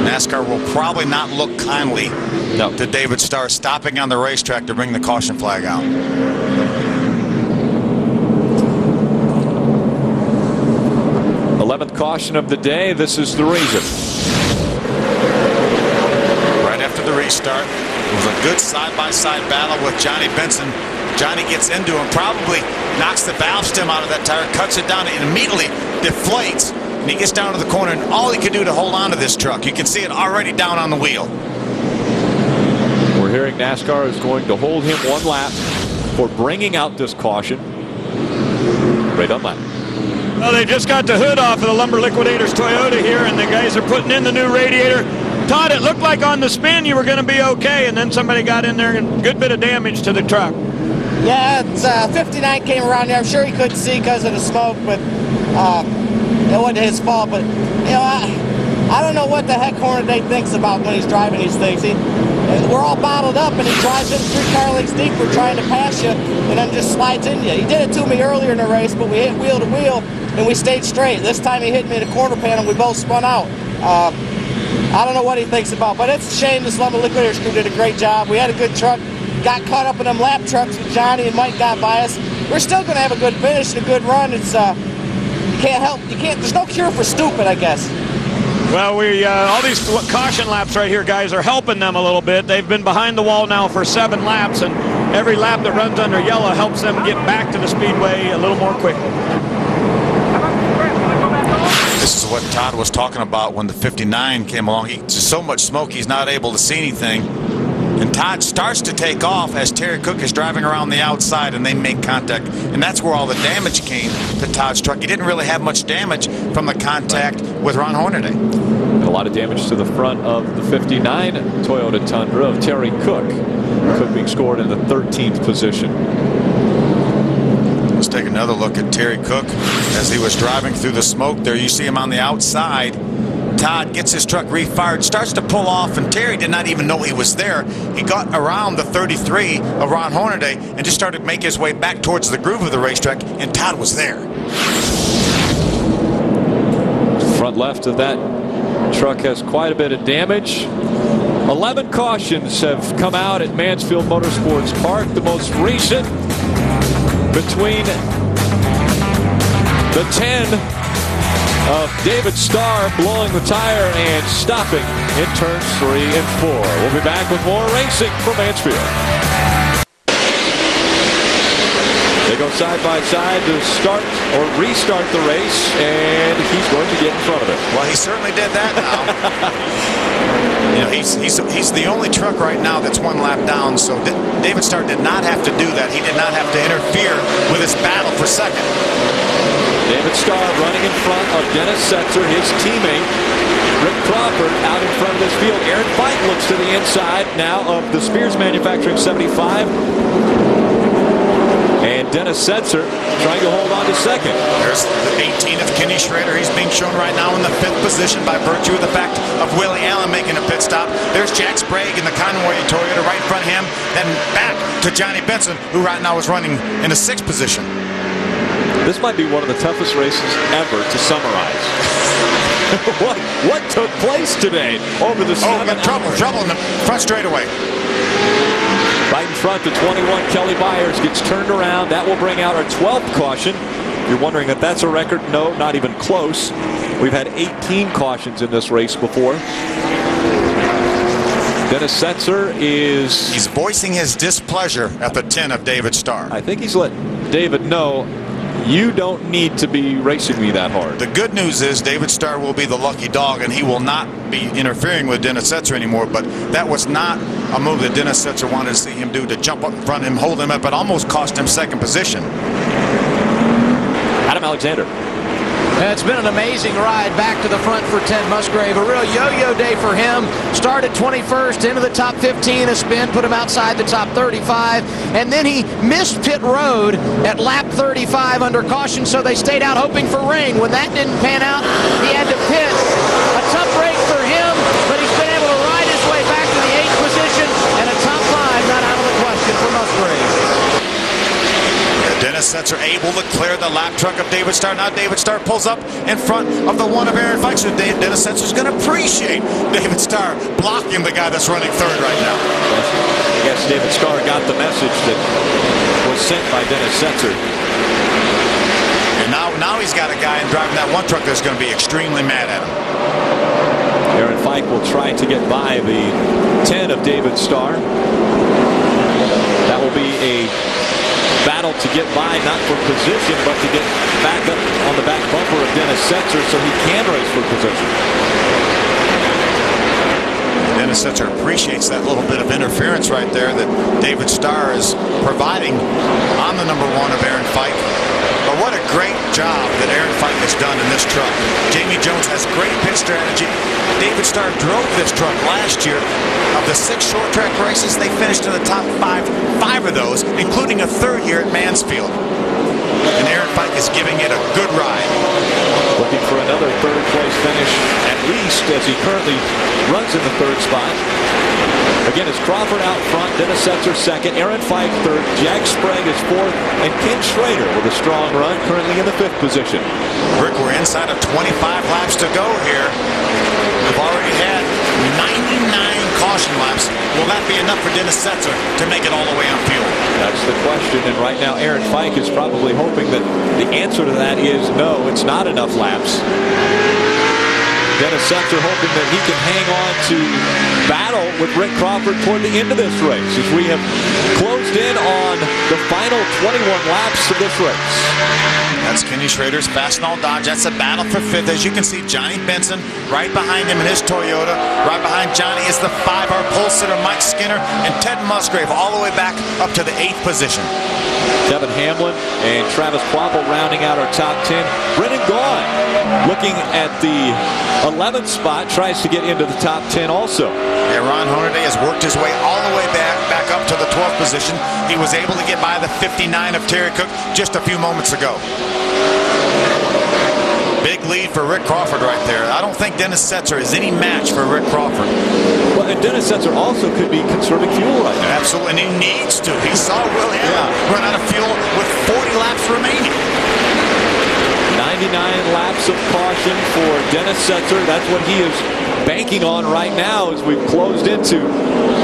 NASCAR will probably not look kindly to David Starr stopping on the racetrack to bring the caution flag out. 11th caution of the day. This is the reason. Right after the restart, it was a good side-by-side battle with Johnny Benson. Johnny gets into him, probably knocks the valve stem out of that tire, cuts it down, and immediately deflates. And he gets down to the corner, and all he can do to hold on to this truck, you can see it already down on the wheel. We're hearing NASCAR is going to hold him 1 lap for bringing out this caution. Right on lap. Well, they just got the hood off of the Lumber Liquidators Toyota here, and the guys are putting in the new radiator. Todd, it looked like on the spin you were going to be okay, and then somebody got in there and a good bit of damage to the truck. Yeah, it's 59 came around there. I'm sure he couldn't see because of the smoke, but it wasn't his fault. But, you know, I don't know what the heck Hornaday thinks about when he's driving these things. We're all bottled up, and he drives in 3 car lengths deep. We're trying to pass you, and then just slides into you. He did it to me earlier in the race, but we hit wheel to wheel, and we stayed straight. This time he hit me in the quarter panel, and we both spun out. I don't know what he thinks about, but it's a shame. This Lumber Liquidators crew did a great job. We had a good truck. Got caught up in them lap trucks with Johnny and Mike got by us. We're still going to have a good finish and a good run. It's you can't help. You can't. There's no cure for stupid, I guess. Well, all these caution laps right here, guys, are helping them a little bit. They've been behind the wall now for 7 laps, and every lap that runs under yellow helps them get back to the speedway a little more quickly. This is what Todd was talking about when the 59 came along. There's so much smoke he's not able to see anything. And Todd starts to take off as Terry Cook is driving around the outside, and they make contact. And that's where all the damage came to Todd's truck. He didn't really have much damage from the contact with Ron Hornaday. And a lot of damage to the front of the 59 Toyota Tundra of Terry Cook. Cook being scored in the 13th position. Let's take another look at Terry Cook as he was driving through the smoke there. You see him on the outside. Todd gets his truck refired, starts to pull off, and Terry did not even know he was there. He got around the 33 of Ron Hornaday and just started to make his way back towards the groove of the racetrack, and Todd was there. Front left of that truck has quite a bit of damage. 11 cautions have come out at Mansfield Motorsports Park. The most recent between the 10 of David Starr blowing the tire and stopping in turns 3 and 4. We'll be back with more racing from Mansfield. They go side by side to start or restart the race, and he's going to get in front of it. Well, he certainly did that now. You know, he's the only truck right now that's 1 lap down, so David Starr did not have to do that. He did not have to interfere with his battle for second. David Starr running in front of Dennis Setzer, his teammate. Rick Crawford out in front of this field. Aaron Fite looks to the inside now of the Spears Manufacturing 75. And Dennis Setzer trying to hold on to second. There's the 18 of Kenny Schrader. He's being shown right now in the 5th position by virtue of the fact of Willie Allen making a pit stop. There's Jack Sprague in the Conway Toyota right in front of him. Then back to Johnny Benson, who right now is running in the 6th position. This might be one of the toughest races ever to summarize. what took place today over the 7 got trouble in the front straightaway. Right in front, the 21 Kelly Byers gets turned around. That will bring out our 12th caution. If you're wondering if that's a record, no, not even close. We've had 18 cautions in this race before. Dennis Setzer He's voicing his displeasure at the 10 of David Starr. I think he's let David know you don't need to be racing me that hard. The good news is David Starr will be the lucky dog, and he will not be interfering with Dennis Setzer anymore. But that was not a move that Dennis Setzer wanted to see him do, to jump up in front of him, hold him up. It almost cost him second position. Adam Alexander. It's been an amazing ride back to the front for Ted Musgrave. A real yo-yo day for him. Started 21st, into the top 15. A spin put him outside the top 35. And then he missed pit road at lap 35 under caution, so they stayed out hoping for rain. When that didn't pan out, he had to pit. A tough break for him, but he's been able to ride his way back to the 8th position, and a top 5 not out of the question for Musgrave. Dennis Setzer able to clear the lap truck of David Starr. Now David Starr pulls up in front of the one of Aaron Fike. So Dennis Setzer's going to appreciate David Starr blocking the guy that's running third right now. I guess David Starr got the message that was sent by Dennis Setzer. And now he's got a guy driving that one truck that's going to be extremely mad at him. Aaron Fike will try to get by the 10 of David Starr. That will be a battle to get by, not for position, but to get back up on the back bumper of Dennis Setzer so he can race for position. Dennis Setzer appreciates that little bit of interference right there that David Starr is providing on the number 1 of Aaron Fike. But what a great job that Aaron Fike has done in this truck. Jamie Jones has great pit strategy. David Starr drove this truck last year. Of the 6 short track races, they finished in the top 5 of those, including a third year at Mansfield. And Aaron Fike is giving it a good ride. Looking for another third place finish, at least, as he currently runs in the 3rd spot. Again, it's Crawford out front, Dennis Setzer 2nd, Aaron Fike 3rd, Jack Sprague is 4th, and Ken Schrader with a strong run, currently in the 5th position. Rick, we're inside of 25 laps to go here. We've already had 99 caution laps. Will that be enough for Dennis Setzer to make it all the way on fuel? That's the question, and right now Aaron Fike is probably hoping that the answer to that is no, it's not enough laps. Dennis Setzer hoping that he can hang on to battle with Rick Crawford toward the end of this race, as we have closed in on the final 21 laps of this race. That's Kenny Schrader's Fastenal Dodge. That's a battle for 5th. As you can see, Johnny Benson right behind him in his Toyota. Right behind Johnny is the 5-hour pole sitter Mike Skinner, and Ted Musgrave all the way back up to the 8th position. Kevin Hamlin and Travis Quapple rounding out our top 10. Brendan Gaughan looking at the 11th spot, tries to get into the top 10 also. Yeah, Ron Hornaday has worked his way all the way back up to the 12th position. He was able to get by the 59 of Terry Cook just a few moments ago. Big lead for Rick Crawford right there. I don't think Dennis Setzer is any match for Rick Crawford. Well, and Dennis Setzer also could be conserving fuel right now. Absolutely, and he needs to. He saw Will Hamlin run out of fuel with 40 laps remaining. 99 laps of caution for Dennis Setzer. That's what he is banking on right now as we've closed into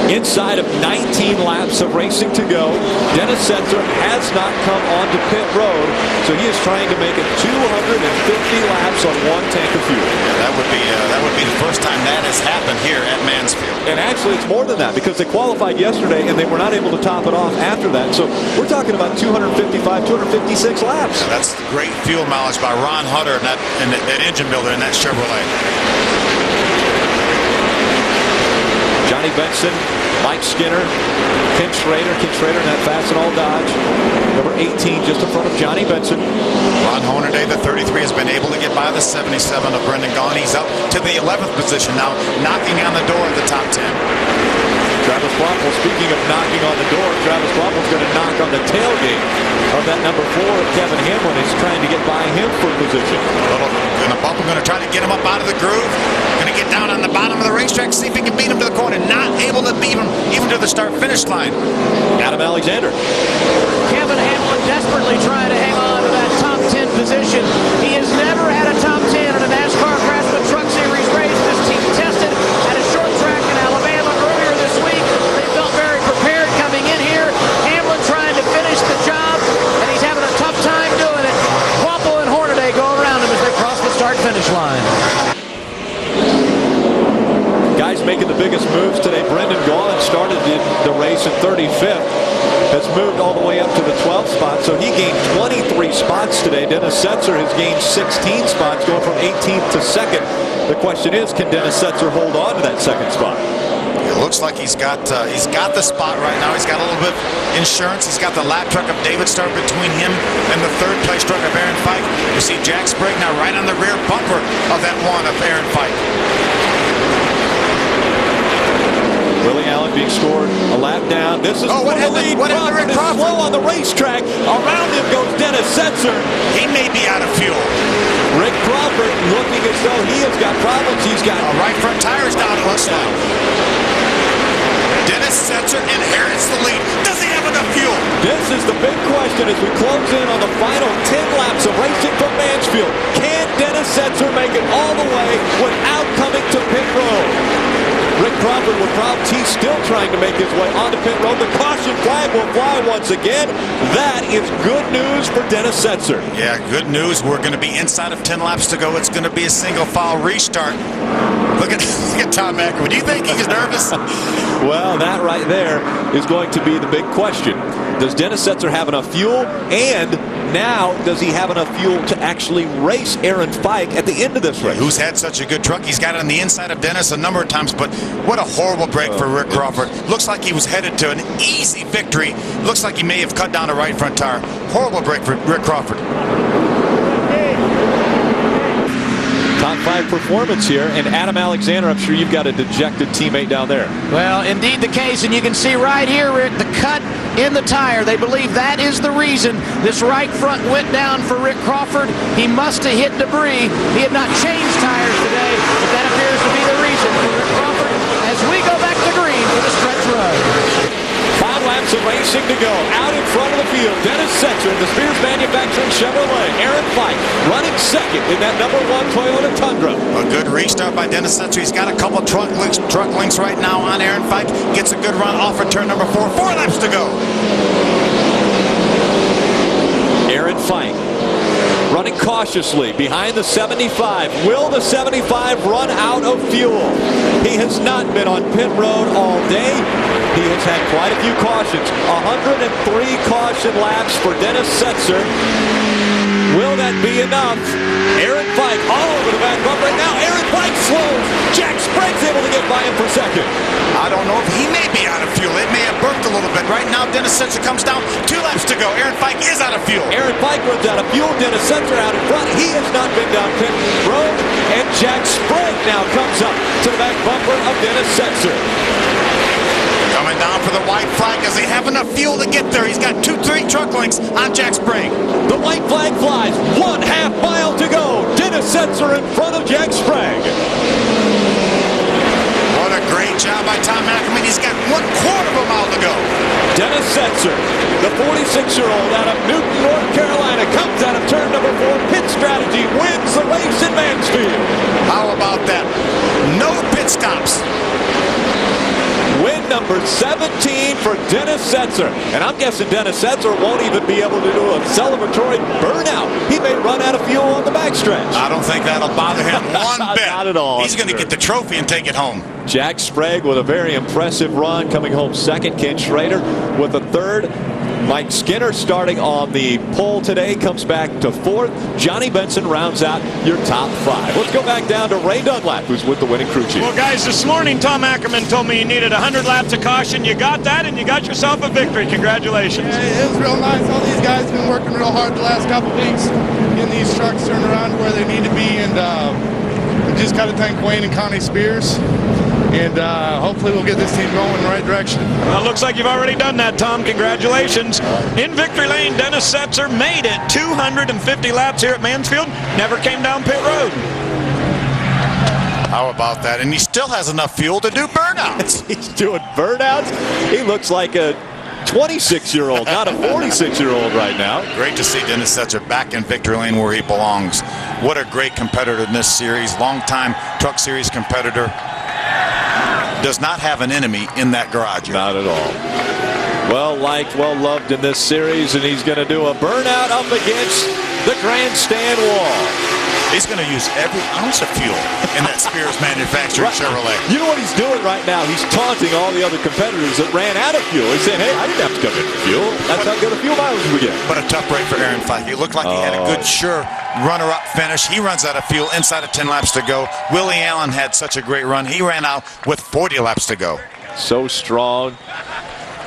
inside of 19 laps of racing to go. Dennis Setzer has not come onto pit road, so he is trying to make it 250 laps on 1 tank of fuel. Yeah, that would be the first time that has happened here at Mansfield. And actually, it's more than that, because they qualified yesterday and they were not able to top it off after that. So we're talking about 255, 256 laps. Yeah, that's great fuel mileage by Ron Hutter and that engine builder in that Chevrolet. Johnny Benson, Mike Skinner, Ken Schrader in that Fastenal Dodge. Number 18 just in front of Johnny Benson. Ron Hornaday, the 33, has been able to get by the 77 of Brendan Gaughan. He's up to the 11th position now, knocking on the door of the top 10. Travis Quapple, speaking of knocking on the door, Travis Quapple's going to knock on the tailgate of that number 4 of Kevin Hamlin. He's trying to get by him for position. Going to try to get him up out of the groove. Going to get down on the bottom of the racetrack, see if he can beat him to the corner. Not able to beat him even to the start-finish line. Adam Alexander. Kevin Hamlin desperately trying to hang on to that top 10 position. He has never had a top 10 in a NASCAR Craftsman Truck Series race. This team tested at a short track in Alabama earlier this week. They felt very prepared coming in here. Hamlin trying to finish the job, and he's having a tough time doing it. Quapple and Hornaday go around him as they cross the start-finish line. Guys making the biggest moves today. Brendan Gaughan started the race at 35th. Has moved all the way up to the 12th spot, so he gained 23 spots spots today. Dennis Setzer has gained 16 spots, going from 18th to 2nd. The question is, can Dennis Setzer hold on to that 2nd spot? It looks like he's got the spot right now. He's got a little bit of insurance. He's got the lap truck of David Starr between him and the 3rd place truck of Aaron Fike. You see Jack Sprague now right on the rear bumper of that one of Aaron Fike. Willie Allen being scored a lap down. This is what happened? What happened to Rick Crawford? Slow on the racetrack. Around him goes Dennis Setzer. He may be out of fuel. Rick Crawford looking as though he has got problems. He's got right front tires down, it looks like. Dennis Setzer inherits the lead. Does he have enough fuel? This is the big question as we close in on the final 10 laps of racing from Mansfield. Can Dennis Setzer make it all the way without coming to pit road? Rick Crawford with problems. He's still trying to make his way onto pit road. The caution flag will fly once again. That is good news for Dennis Setzer. Yeah, good news. We're going to be inside of 10 laps to go. It's going to be a single file restart. Look at Tom Ackerman. Do you think he's nervous? Well, that right there is going to be the big question. Does Dennis Setzer have enough fuel? And now, does he have enough fuel to actually race Aaron Fike at the end of this race? Who's had such a good truck? He's got it on the inside of Dennis a number of times, but what a horrible break for Rick Crawford. Looks like he was headed to an easy victory. Looks like he may have cut down the right front tire. Horrible break for Rick Crawford. Top 5 performance here, and Adam Alexander, I'm sure you've got a dejected teammate down there. Well, indeed the case, and you can see right here, Rick, the cut in the tire. They believe that is the reason this right front went down for Rick Crawford. He must have hit debris. He had not changed tires today, but that appears to be the reason for Rick Crawford as we go back to green for the stretch run. 5 laps of racing to go. Out in front of the field, Dennis Setzer in the Spears Manufacturing Chevrolet. Aaron Fike running 2nd in that number 1 Toyota Tundra. A good restart by Dennis Setzer. He's got a couple truck links right now on Aaron Fike. Gets a good run off of turn number 4. 4 laps to go. Aaron Fike running cautiously behind the 75. Will the 75 run out of fuel? He has not been on pit road all day. He has had quite a few cautions. 103 caution laps for Dennis Setzer. Will that be enough? Aaron Fike all over the back bumper right now. Aaron Fike slows. Jack Sprague's able to get by him for 2nd. I don't know if he may be out of fuel. It may have burnt a little bit. Right now, Dennis Setzer comes down. 2 laps to go. Aaron Fike is out of fuel. Aaron Fike runs out of fuel. Dennis Setzer out in front. He has not been down pit road. And Jack Sprague now comes up to the back bumper of Dennis Setzer. Coming down for the white flag. Does he have enough fuel to get there? He's got 2-3 truck links on Jack Sprague. The white flag flies. 1/2 mile to go. Dennis Setzer in front of Jack Sprague. What a great job by Tom Ackerman. He's got 1/4 of a mile to go. Dennis Setzer, the 46-year-old out of Newton, North Carolina, comes out of turn number 4. Pit strategy wins the race in Mansfield. How about that? No pit stops. Win number 17 for Dennis Setzer. And I'm guessing Dennis Setzer won't even be able to do a celebratory burnout. He may run out of fuel on the backstretch. I don't think that'll bother him one bit. Not at all. He's going to get the trophy and take it home. Jack Sprague with a very impressive run, coming home 2nd. Ken Schrader with a 3rd. Mike Skinner starting on the pole today, comes back to 4th. Johnny Benson rounds out your top 5. Let's go back down to Ray Dunlap, who's with the winning crew chief. Well, guys, this morning Tom Ackerman told me you needed 100 laps of caution. You got that, and you got yourself a victory. Congratulations. Yeah, it was real nice. All these guys have been working real hard the last couple weeks, getting these trucks turned around to where they need to be, and we just got to thank Wayne and Connie Spears. And hopefully we'll get this team going in the right direction. Well, it looks like you've already done that, Tom. Congratulations. In victory lane, Dennis Setzer made it 250 laps here at Mansfield. Never came down pit road. How about that? And he still has enough fuel to do burnouts. He's doing burnouts. He looks like a 26-year-old, not a 46-year-old right now. Great to see Dennis Setzer back in victory lane where he belongs. What a great competitor in this series. Long-time Truck Series competitor. Does not have an enemy in that garage. Not at all. Well liked, well loved in this series, and he's going to do a burnout up against the grandstand wall. He's going to use every ounce of fuel in that Spears Manufacturing Chevrolet. You know what he's doing right now? He's taunting all the other competitors that ran out of fuel. He's saying, hey, I didn't have to come in for fuel. That's how good a fuel mileage we get. But a tough break for Aaron Fike. It looked like he had a good, sure runner-up finish. He runs out of fuel inside of 10 laps to go. Willie Allen had such a great run. He ran out with 40 laps to go. So strong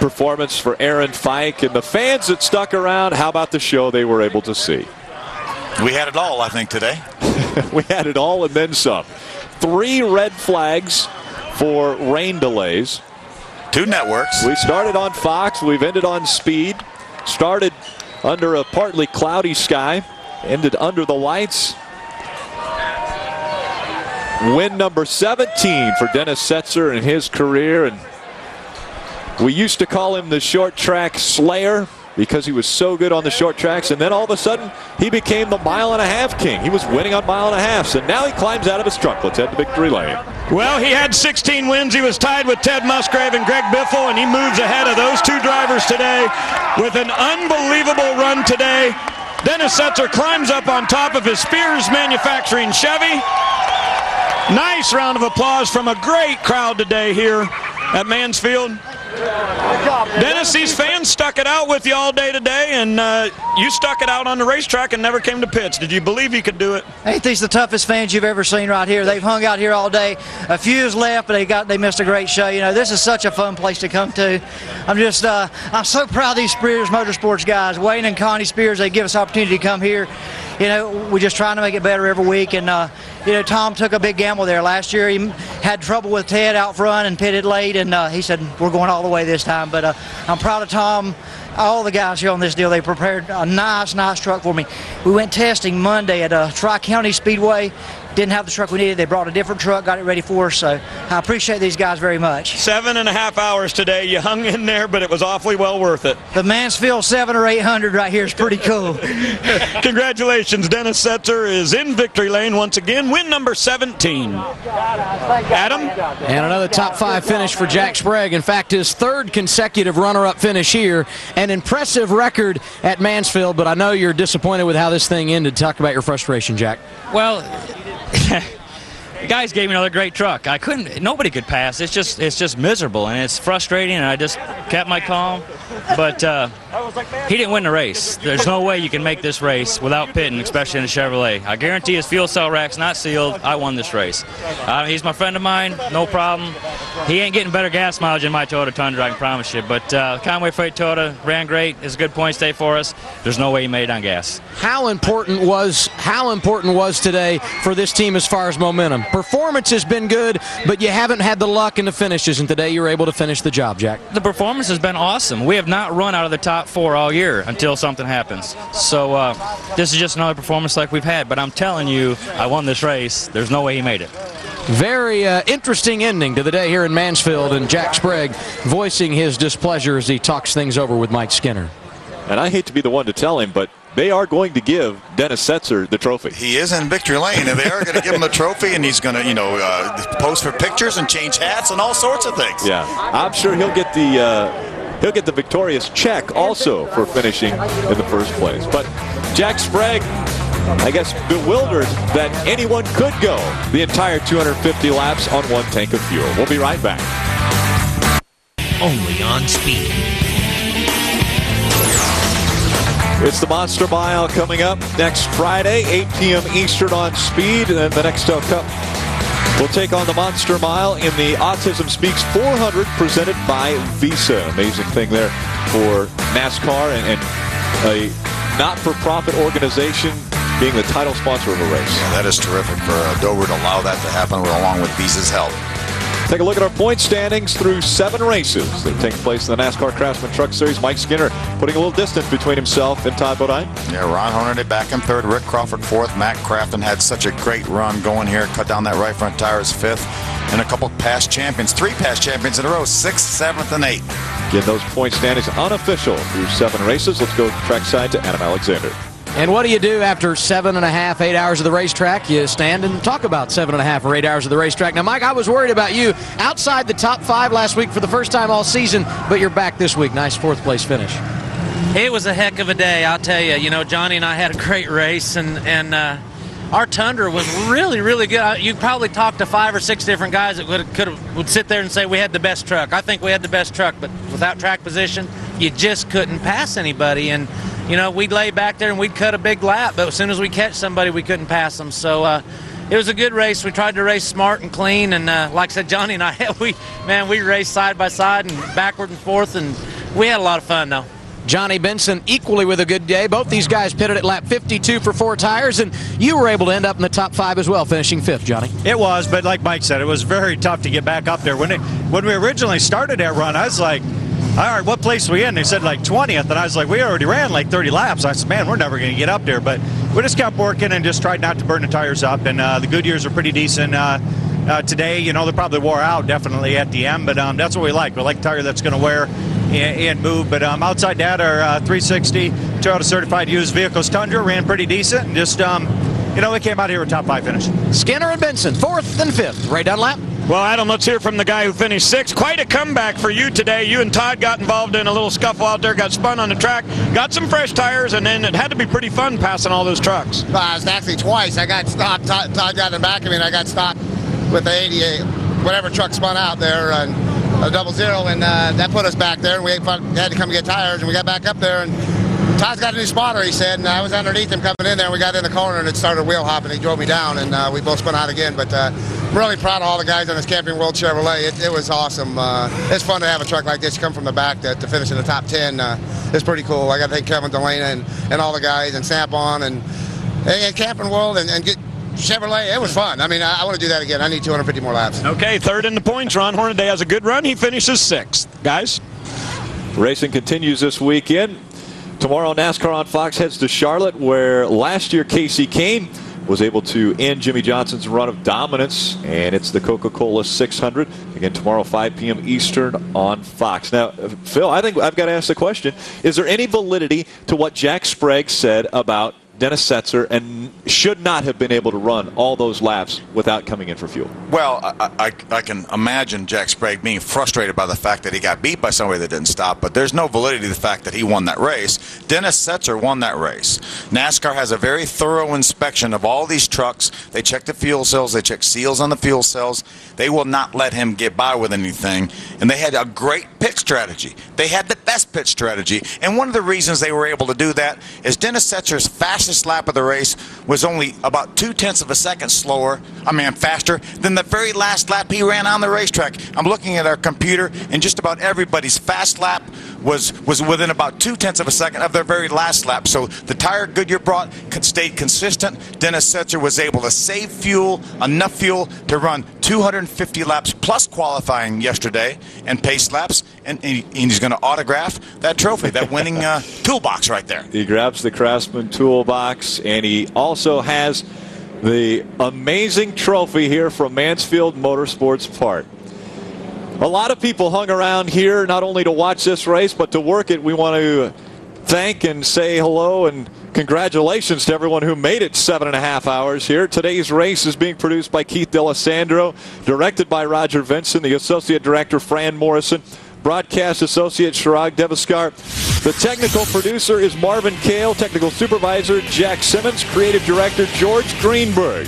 performance for Aaron Fike. And the fans that stuck around, how about the show they were able to see? We had it all, I think, today. We had it all and then some. 3 red flags for rain delays. 2 networks. We started on Fox. We've ended on Speed. Started under a partly cloudy sky. Ended under the lights. Win number 17 for Dennis Setzer in his career. And we used to call him the short track slayer because he was so good on the short tracks, and then all of a sudden he became the mile-and-a-half king. He was winning on mile-and-a-halfs, and now he climbs out of his truck. Let's head to victory lane. Well, he had 16 wins. He was tied with Ted Musgrave and Greg Biffle, and he moves ahead of those 2 drivers today with an unbelievable run today. Dennis Setzer climbs up on top of his Spears Manufacturing Chevy. Nice round of applause from a great crowd today here at Mansfield. Dennis, these fans stuck it out with you all day today, and you stuck it out on the racetrack and never came to pits. Did you believe you could do it? Ain't these the toughest fans you've ever seen right here? They've hung out here all day. A few's left, but they missed a great show. You know, this is such a fun place to come to. I'm so proud of these Spears Motorsports guys. Wayne and Connie Spears, they give us opportunity to come here. You know, we're just trying to make it better every week. And, you know, Tom took a big gamble there. Last year he had trouble with Ted out front and pitted late, and he said, we're going all the way this time. But I'm proud of Tom. All the guys here on this deal, they prepared a nice truck for me. We went testing Monday at Tri-County Speedway. Didn't have the truck we needed. They brought a different truck, got it ready for us. So I appreciate these guys very much. 7.5 hours today. You hung in there, but it was awfully well worth it. The Mansfield 7 or 800 right here is pretty cool. Congratulations. Dennis Setzer is in victory lane once again. Win number 17. Adam? And another top 5 finish for Jack Sprague. In fact, his 3rd consecutive runner-up finish here. An impressive record at Mansfield, but I know you're disappointed with how this thing ended. Talk about your frustration, Jack. Well, the guys gave me another great truck. Nobody could pass. It's just miserable, and it's frustrating, and I just kept my calm. But he didn't win the race. There's no way you can make this race without pitting, especially in a Chevrolet. I guarantee his fuel cell rack's not sealed. I won this race. He's my friend of mine, no problem. He ain't getting better gas mileage in my Toyota Tundra, I can promise you. But Conway Freight Toyota ran great. It's a good points day for us. There's no way he made it on gas. How important was today for this team as far as momentum? Performance has been good, but you haven't had the luck in the finishes, and today you were able to finish the job, Jack. The performance has been awesome. We have not run out of the top 4 all year until something happens. So this is just another performance like we've had. But I'm telling you, I won this race. There's no way he made it. Very interesting ending to the day here in Mansfield, and Jack Sprague voicing his displeasure as he talks things over with Mike Skinner. And I hate to be the one to tell him, but they are going to give Dennis Setzer the trophy. He is in victory lane, and they are going to give him the trophy, and he's going to, pose for pictures and change hats and all sorts of things. Yeah, I'm sure he'll get the victorious check also for finishing in the first place. But Jack Sprague, I guess, bewildered that anyone could go the entire 250 laps on 1 tank of fuel. We'll be right back. Only on Speed. It's the Monster Mile coming up next Friday, 8 p.m. Eastern on Speed. And then the Nextel Cup will take on the Monster Mile in the Autism Speaks 400 presented by Visa. Amazing thing there for NASCAR and a not-for-profit organization being the title sponsor of a race. Yeah, that is terrific for Dover to allow that to happen along with Visa's help. Take a look at our point standings through 7 races that take place in the NASCAR Craftsman Truck Series. Mike Skinner putting a little distance between himself and Todd Bodine. Yeah, Ron Hornaday back in 3rd, Rick Crawford 4th, Matt Crafton had such a great run going here, cut down that right front tire is 5th, and a couple past champions, 3 past champions in a row, 6th, 7th, and 8th. Again, those point standings unofficial through 7 races. Let's go trackside to Adam Alexander. And what do you do after 7.5, 8 hours of the racetrack? You stand and talk about 7.5 or 8 hours of the racetrack. Now, Mike, I was worried about you outside the top 5 last week for the first time all season, but you're back this week. Nice 4th place finish. It was a heck of a day, I'll tell you. You know, Johnny and I had a great race, and our Tundra was really, really good. You probably talked to 5 or 6 different guys that would sit there and say we had the best truck. I think we had the best truck, but without track position, you just couldn't pass anybody. And you know, we'd lay back there and we'd cut a big lap, but as soon as we catch somebody, we couldn't pass them. So it was a good race. We tried to race smart and clean, and like I said, Johnny and I, we raced side by side and backward and forth, and we had a lot of fun though. Johnny Benson equally with a good day. Both these guys pitted at lap 52 for 4 tires, and you were able to end up in the top 5 as well, finishing 5th, Johnny. It was, but like Mike said, it was very tough to get back up there. When we originally started that run, I was like, all right, what place are we in? They said like 20th, and I was like, we already ran like 30 laps. I said, man, we're never going to get up there. But we just kept working and just tried not to burn the tires up, and the Goodyears are pretty decent. Today, you know, they probably wore out definitely at the end, but that's what we like. We like a tire that's going to wear and move. But outside that, our 360 Toyota certified used vehicles Tundra ran pretty decent, and just you know, we came out here with top 5 finish. Skinner and Benson 4th and 5th. Ray Dunlap. Well, Adam, let's hear from the guy who finished 6th. Quite a comeback for you today. You and Todd got involved in a little scuffle out there, got spun on the track, got some fresh tires, and then it had to be pretty fun passing all those trucks. It was actually twice. I got stopped. Todd got in the back of me, and I got stopped with the 88, whatever truck spun out there, and a 00, and that put us back there, and we had to come get tires, and we got back up there, and Todd's got a new spotter, he said, and I was underneath him coming in there, and we got in the corner, and it started wheel hopping. He drove me down, and we both spun out again. But I'm really proud of all the guys on this Camping World Chevrolet. It was awesome. It's fun to have a truck like this come from the back to finish in the top 10. It's pretty cool. I got to thank Kevin Delana and all the guys, and Snap-on, and Camping World, and get Chevrolet. It was fun. I mean, I want to do that again. I need 250 more laps. Okay, 3rd in the points. Ron Hornaday has a good run. He finishes 6th. Guys? Racing continues this weekend. Tomorrow, NASCAR on Fox heads to Charlotte, where last year Casey Kane was able to end Jimmy Johnson's run of dominance, and it's the Coca-Cola 600. Again, tomorrow, 5 p.m. Eastern on Fox. Now, Phil, I think I've got to ask the question, is there any validity to what Jack Sprague said about Dennis Setzer and should not have been able to run all those laps without coming in for fuel? Well, I can imagine Jack Sprague being frustrated by the fact that he got beat by somebody that didn't stop, but there's no validity to the fact that he won that race. Dennis Setzer won that race. NASCAR has a very thorough inspection of all these trucks. They check the fuel cells. They check seals on the fuel cells. They will not let him get by with anything, and they had a great pit strategy. They had the best pit strategy, and one of the reasons they were able to do that is Dennis Setzer's fastest lap of the race was only about 0.2 of a second faster than the very last lap he ran on the racetrack. I'm looking at our computer, and just about everybody's fast lap was within about 0.2 of a second of their very last lap. So the tire Goodyear brought stayed consistent. Dennis Setzer was able to save fuel, enough fuel to run 250 laps plus qualifying yesterday and pace laps, and he's going to autograph that trophy, that winning toolbox right there. He grabs the Craftsman toolbox, and he also has the amazing trophy here from Mansfield Motorsports Park. A lot of people hung around here not only to watch this race but to work it. We want to thank and say hello and congratulations to everyone who made it 7.5 hours here. Today's race is being produced by Keith D'Alessandro, directed by Roger Vinson, the associate director Fran Morrison, broadcast associate Chirag Devaskar. The technical producer is Marvin Kale, technical supervisor Jack Simmons, creative director George Greenberg.